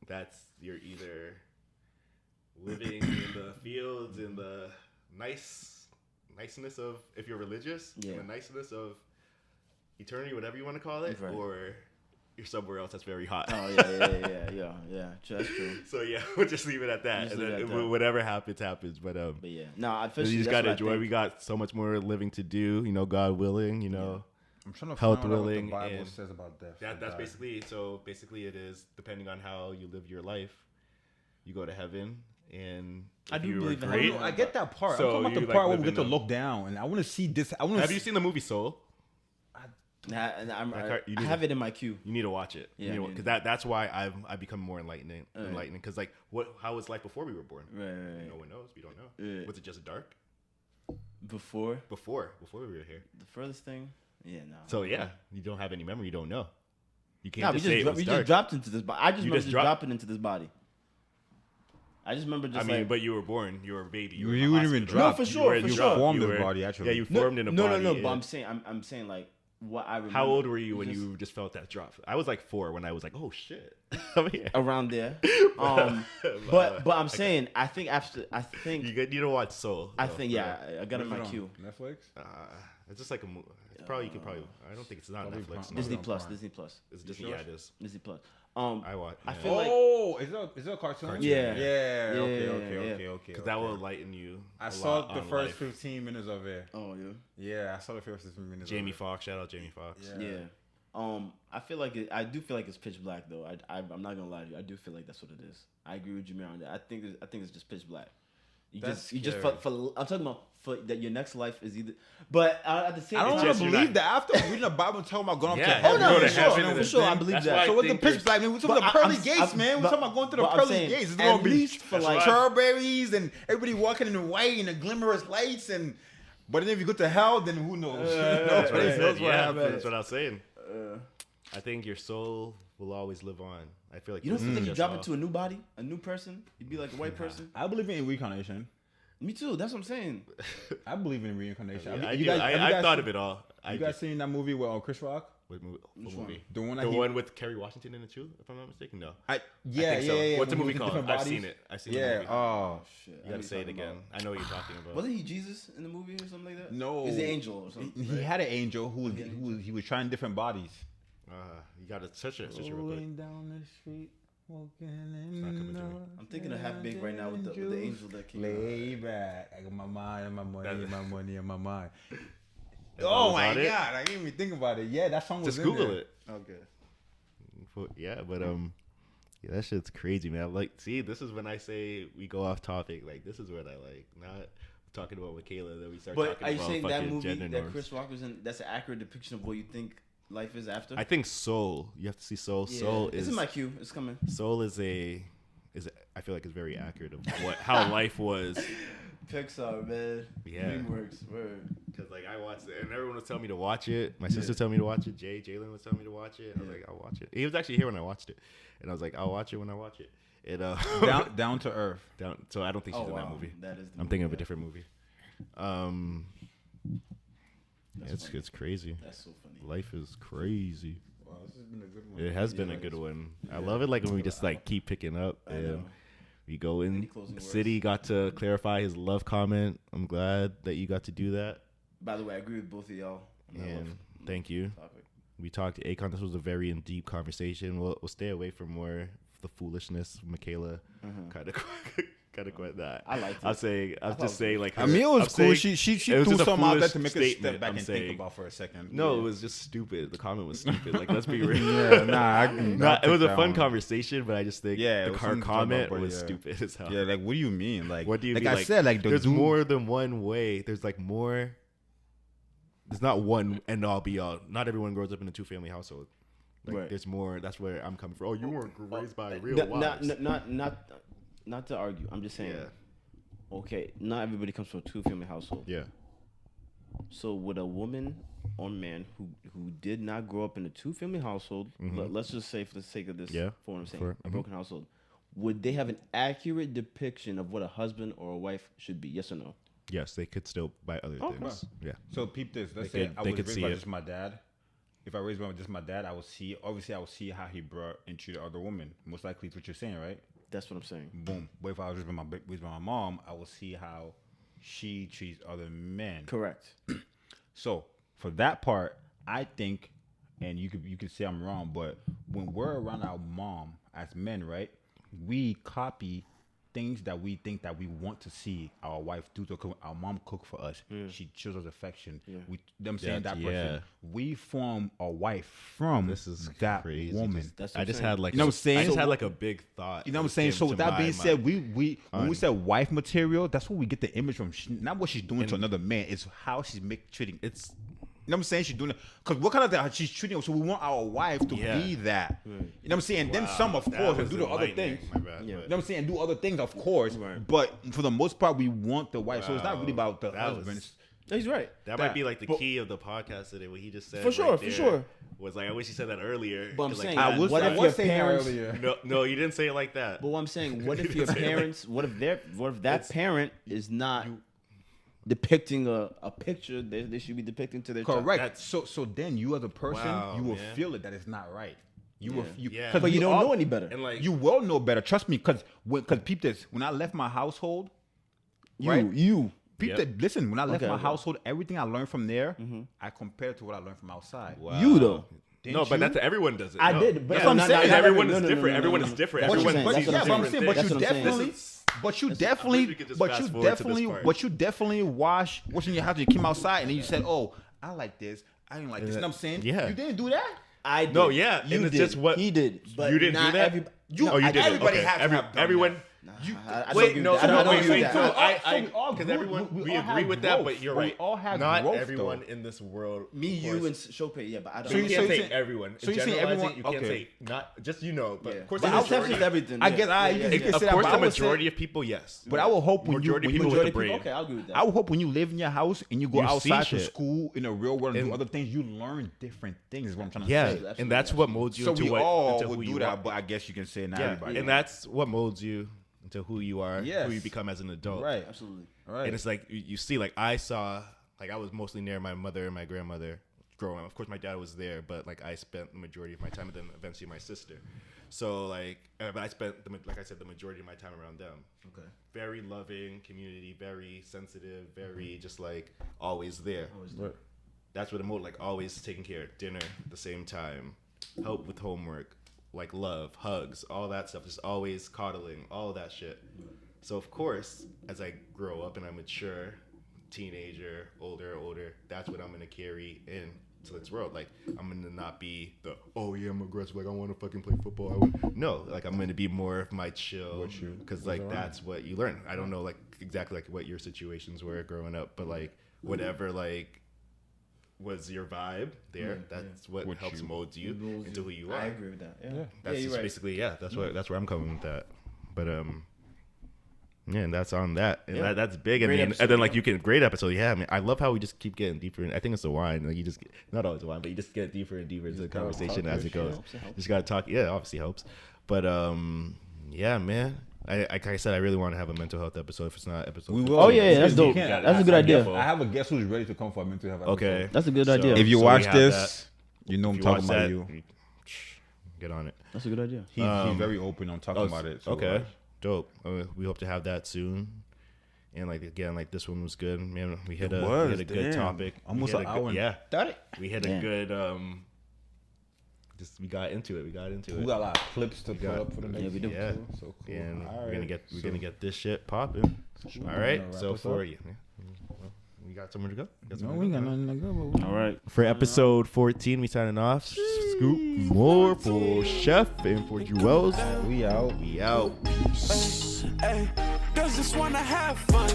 that's you're either living in the fields in the niceness of if you're religious,
Yeah.
the niceness of eternity, whatever you want to call it,
Right.
or you're somewhere else that's very hot.
Oh yeah. That's true.
So yeah, we'll just leave it at that,
Just
and
leave it
then
at that.
whatever happens. But
But yeah, no, I
you just gotta enjoy. We got so much more living to do. You know, God willing. You know,
I'm trying to
health
find out what
willing
the Bible
and
says about death.
that's basically. So basically, it is depending on how you live your life. You go to heaven, and
I
if
do
you were
believe in
great.
heaven.
I get that part.
So
I'm talking about
you,
the
like,
part where
live
we get
in
to
a-
look down, and I want to see this. I want to.
Have you seen the movie Soul?
You
you need
have it in my queue.
You need to watch it.
Yeah,
because that's why I've become more enlightening. Because like how was life before we were born?
Right.
No one knows. We don't know.
Yeah.
Was it just dark
Before
before we were here?
the furthest thing, yeah, no.
So yeah, you don't have any memory. You don't know. You can't
No, we
just say it was
just
dark.
dropped into this body. I just
You
remember
just
just
dropped-
dropping into this body. I just remember just
I mean,
like,
but you were born. You were a baby.
You
were in the
wouldn't even
hospital.
drop.
No, for sure,
You
for sure.
formed
You
this
were-
body actually.
Yeah, you formed in a body.
no.
and-
But I'm saying like what I remember.
How old were you when
just
you just felt that drop? I was like 4 when I was like, oh shit, I'm here.
around there? But I'm saying I think
You don't watch Soul.
I
though,
think
right?
yeah, I got it in my queue.
Netflix.
It's just like a movie. It's probably you could probably. I don't think it's not
Probably
Netflix.
Prime.
No.
Disney
on
Plus,
Prime.
Disney Plus,
It's Disney.
sure?
Yeah, it is.
Disney Plus.
I watch.
I
yeah.
feel like
Oh, is it a cartoon?
Yeah.
Yeah.
Yeah,
Okay.
yeah.
Because that will enlighten you.
I
a
saw
lot
the
on
first
life.
15 minutes of it.
oh yeah.
Yeah, I saw the first 15 minutes.
Jamie
of it.
Foxx. Shout out Jamie Foxx.
Yeah.
I feel like I do feel like it's pitch black though. I'm not gonna lie to you. I do feel like that's what it is. I agree with Jameer on that. I think it's just pitch black.
That's
You just
scary.
for I'm talking about for that your next life is either. But at the same
I don't
time,
want to
you're
believe
not-
that after reading the Bible and talking about going up to
Yeah.
heaven.
Oh no,
Go
for
to
sure,
heaven
no,
and
for
this
sure. I
thing.
believe
That's
that.
why
So what's the
think there's-
pitch black? Man, we're talking
But
about the pearly
I'm-
gates,
I'm-
man. We're
but-
talking about going to the
but I'm
pearly
saying,
gates. It's
at
gonna be
least for like
strawberries and everybody walking in the white and the glimmerous lights and. But then if you go to hell, then who knows?
That's what I
Nobody
said.
knows what
Yeah,
happens.
that's what I was saying. I think your soul will always live on. I feel like
You don't
this is
think you
just
drop
all-
into a new body, a new person? You'd be like a white person.
I believe in reincarnation.
Me too. That's what I'm saying.
I believe in reincarnation.
I
You
do.
guys- have you
I've
guys
thought
seen-
of it all.
You guys seen that movie with Chris Rock?
What movie?
Which one?
The one that
The
he-
one with Kerry Washington in it too, if I'm not mistaken. No.
Yeah,
I think so.
yeah.
What's the
when he
movie
was in
called?
different
I've
bodies.
seen it. I've seen the
Yeah.
movie.
Oh
Shit.
You gotta say it again. I know what you're talking about.
Wasn't he Jesus in the movie or something like that?
No.
He's the angel or something.
He had an angel he was trying different bodies.
You gotta search it real quick.
Rolling down the street, walking in
not coming to me.
I'm thinking of Half Baked right now with the angel that came
Lay back. I got my mind and my money and my money and my mind.
That
Oh
was
my
on
god,
it?
I didn't even think about it. Yeah, that song was
Just
in
Google
there.
it.
Okay.
Yeah, but yeah, that shit's crazy, man. Like, see, this is when I say we go off topic. Like, this is what I like. Not talking about Michaela, that we start
But
talking
are you
about
saying that
fucking
movie
gender
that
norms.
Chris Rock was in? That's an accurate depiction of what you think life is after.
I think Soul. You have to see Soul.
Yeah.
Soul
It's
is
in my queue. It's coming.
Soul is I feel like it's very accurate of how life was.
Pixar, man.
Yeah.
DreamWorks. Word.
Because like I watched it, and everyone was telling me to watch it. My sister told me to watch it. Jalen was telling me to watch it. I was like, I'll watch it. He was actually here when I watched it, and I was like, I'll watch it when I watch it. It
Down to earth.
down. So I don't think she's in that movie.
That is.
I'm thinking of a different movie. It's crazy.
That's so funny.
Life is crazy.
Wow, this has been a good one.
It has been a good one. I love it. Like when we just like keep picking up.
I know.
We go in.
Any closing words?
City got to clarify his love comment. I'm glad that you got to do that.
By the way, I agree with both of y'all. on that
And
love
thank you.
topic.
We talked to Akon. This was a very in deep conversation. We'll stay away from more the foolishness. Michaela kind of quite that.
I liked it.
I'm saying. I'm just saying like.
I mean, it was
I'm
cool.
saying
She
it was
threw
just a
something out there
foolish
to make us
statement,
step back
I'm
and
saying.
think about for a second.
No, it was just stupid. The comment was stupid. Like, let's be real.
Yeah, nah,
It was a fun conversation, but I just think
Yeah, it
the
was
her
something to talk
comment
about, but
was
yeah.
stupid as hell.
Yeah, like what do you mean? Like
What do you
like
mean?
I said, like
there's
dude,
more than one way. There's like more. There's not one end all be all. Not everyone grows up in a 2-family household. Like
Right.
there's more. That's where I'm coming from. Oh, you weren't raised by real wives.
Not to argue. I'm just saying.
Yeah.
Okay, not everybody comes from a 2-family household.
Yeah.
So would a woman or man who did not grow up in a 2-family household, let's just say for the sake of this,
Yeah,
for what I'm saying,
for-
a broken household, would they have an accurate depiction of what a husband or a wife should be? Yes or no?
Yes, they could still buy other
Okay.
things. Yeah.
So peep this. Let's
They
say
could-
I
they
was
could
raised
see
by
it.
just my dad. If I raised by just my dad, I would see how he brought and treated other women. Most likely, it's what you're saying, right?
That's what I'm saying.
Boom. But if I was raised by my mom, I will see how she treats other men.
Correct.
So for that part, I think, and you could say I'm wrong, but when we're around our mom as men, right, we copy things that we think that we want to see our wife do. So our mom cook for us. She shows us affection. We, them saying that person.
Yeah.
We form a wife from
This is
that
crazy.
woman.
That's what
I
I'm
just
saying.
had like
You know what I'm saying?
I just
So
had like a big thought.
You know what I'm
that
saying?
came
So
to
with that
my
being said,
mind.
when we said wife material, that's what we get the image from. Not what she's doing to another man. It's how she's treating.
It's
You know what I'm saying? She's doing it because what kind of that she's treating us. So we want our wife to
Yeah.
be that. You know what I'm saying? And then
Wow,
some, of
that
course, and
was
do the other
enlightening.
things.
My bad,
You
but-
know what I'm saying? Do other things, of course.
Right.
But for the most part, we want the wife. So it's not
Wow.
really about the
That was-
husband. It's-
He's right.
That
That-
might be like the
but-
key of the podcast today. What he just said,
For sure,
right
for
there
sure.
was like I wish he said that earlier.
But I'm
'cause, like,
saying,
I was
what
I
if
was
your
saying that
parents?
earlier.
no, you didn't say it like that.
But what I'm saying, what if your
Say it like-
parents? What if that parent is not depicting a picture they should be depicting to their child?
Correct.
That's-
So then you as a person,
Wow,
you will
man.
feel it that it's not right. You will.
Yeah.
'cause
But you
we
don't
all-
know any better.
And like
You will know better. Trust me, because peep this. When I left my household, right?
You.
Peep
Yep.
that. Listen, when I left
Okay,
my
okay.
household, everything I learned from there, I compared to what I learned from outside.
wow.
You, though.
Didn't
No, but
you?
that's everyone does it.
I
No.
did, but
That's
yeah,
what I'm
not-
saying.
not
Everyone
every-
is
no, no,
different.
no,
Everyone
no,
is
no.
different.
That's what
Everyone
I'm saying.
sees
That's what I'm
different
saying.
things.
But
That's
you
what I'm saying.
definitely, but you definitely,
we could just
but
fast
you
forward to this
definitely,
part.
but you definitely washing your house. You came outside and then you said, "Oh, I like this. I didn't like this." You know what I'm saying?
Yeah.
You didn't do that.
I did.
No, yeah,
You
and it's
did.
just what-
He did. But
You didn't
not
do that?
everybody.
You-
Oh, you did.
everybody
Okay.
has to have done
everyone.
that.
I
Wait,
don't
no,
agree with that. I don't
wait,
agree with
so
that.
because everyone we
all
agree
have
with that,
growth,
but you're
but we
right.
all have
Not
growth,
everyone
though.
in this world.
Me,
of
you,
course.
and Chopin, yeah, but I don't.
So you can't say
saying-
everyone.
so you're saying
Generalizing,
everyone-
you can't
okay.
say not just but
Yeah.
of course,
But
the
it's
majority.
just everything.
I guess you can
Of
say that,
course,
but
the
I would say-
majority of people, yes.
But I would hope when
Majority of
you
people
when
with
you
the brain.
Okay, I'll agree with that.
I would hope when you live in your house and you go
You see
outside to
shit.
school in the real world and do
And-
other things, you learn different things. Is what I'm trying to
Yeah,
say.
Absolutely,
and that's what molds you
So
into
we
what
all
into
would
who
do
you
that,
are.
but I guess you can say not
Yeah,
everybody.
and that's what molds you into who you are,
Yes.
who you become as an adult.
Right.
Absolutely.
Right.
And it's like you see, like I saw, like I was mostly near my mother and my grandmother growing up. Of course, my dad was there, but like I spent the majority of my time, and then eventually my sister. So like, but I spent like I said, the majority of my time around them.
Okay.
Very loving community, very sensitive, very just like always there.
Right.
That's what it molded, like always taking care of dinner at the same time, help with homework, like love, hugs, all that stuff, just always coddling, all that shit. So of course, as I grow up and I mature, teenager, older, that's what I'm gonna carry into this world. Like I'm gonna not be the I'm aggressive, like I want to fucking play football. No, like I'm gonna be more of my chill, because like that's what you learn. I don't know like exactly like what your situations were growing up, but like whatever like was your vibe there, that's what helps mold you into who you are.
I agree with that. Yeah.
That's
you're
just
right.
basically that's where I'm coming with that. But yeah, and that's on that. And that's big.
Great
And
episode,
then like you can great episode. Yeah, I mean, I love how we just keep getting deeper. And I think it's the wine. Like you just not always the wine, but you just get deeper and deeper into the conversation as it goes. Just gotta talk. Yeah, obviously helps. But yeah, man. Like I said, I really want to have a mental health episode. If it's not episode,
We
15.
will.
Oh, yeah, that's dope.
Yeah,
That's a good idea.
I have a guest who's ready to come for a mental health episode.
Okay,
That's a good
So-
idea.
If you
so we
watch
have
this, you know I'm
If you
talking
watch
about
that,
you.
get on it.
That's a good idea.
He's very open on talking about it. So
Okay, dope. We hope to have that soon. And like again, like this one was good, man. We hit a good topic.
Almost
We hit
an
a good-
hour.
Yeah,
Got it.
we hit a good. Just we got into it.
We got a lot of clips to put up for the next.
we do.
Yeah,
So cool.
and
All
we're
right.
gonna get this shit popping. All right,
Gonna
so
wrap us
for
up?
you, well, we got somewhere to go.
No, we got nothing to go. But
All right.
For episode 14, we signing off. Scoop more for Chef and for Jewels.
we out.
We out.
Hey, girls just wanna have fun.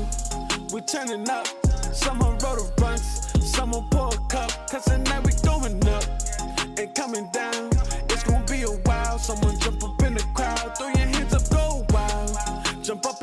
We turning up. Someone wrote a runs. Someone pour a cup. Cause tonight we going up and coming down. It's gonna be a while. Someone jump up in the crowd. Throw your hands up, go wild. Jump up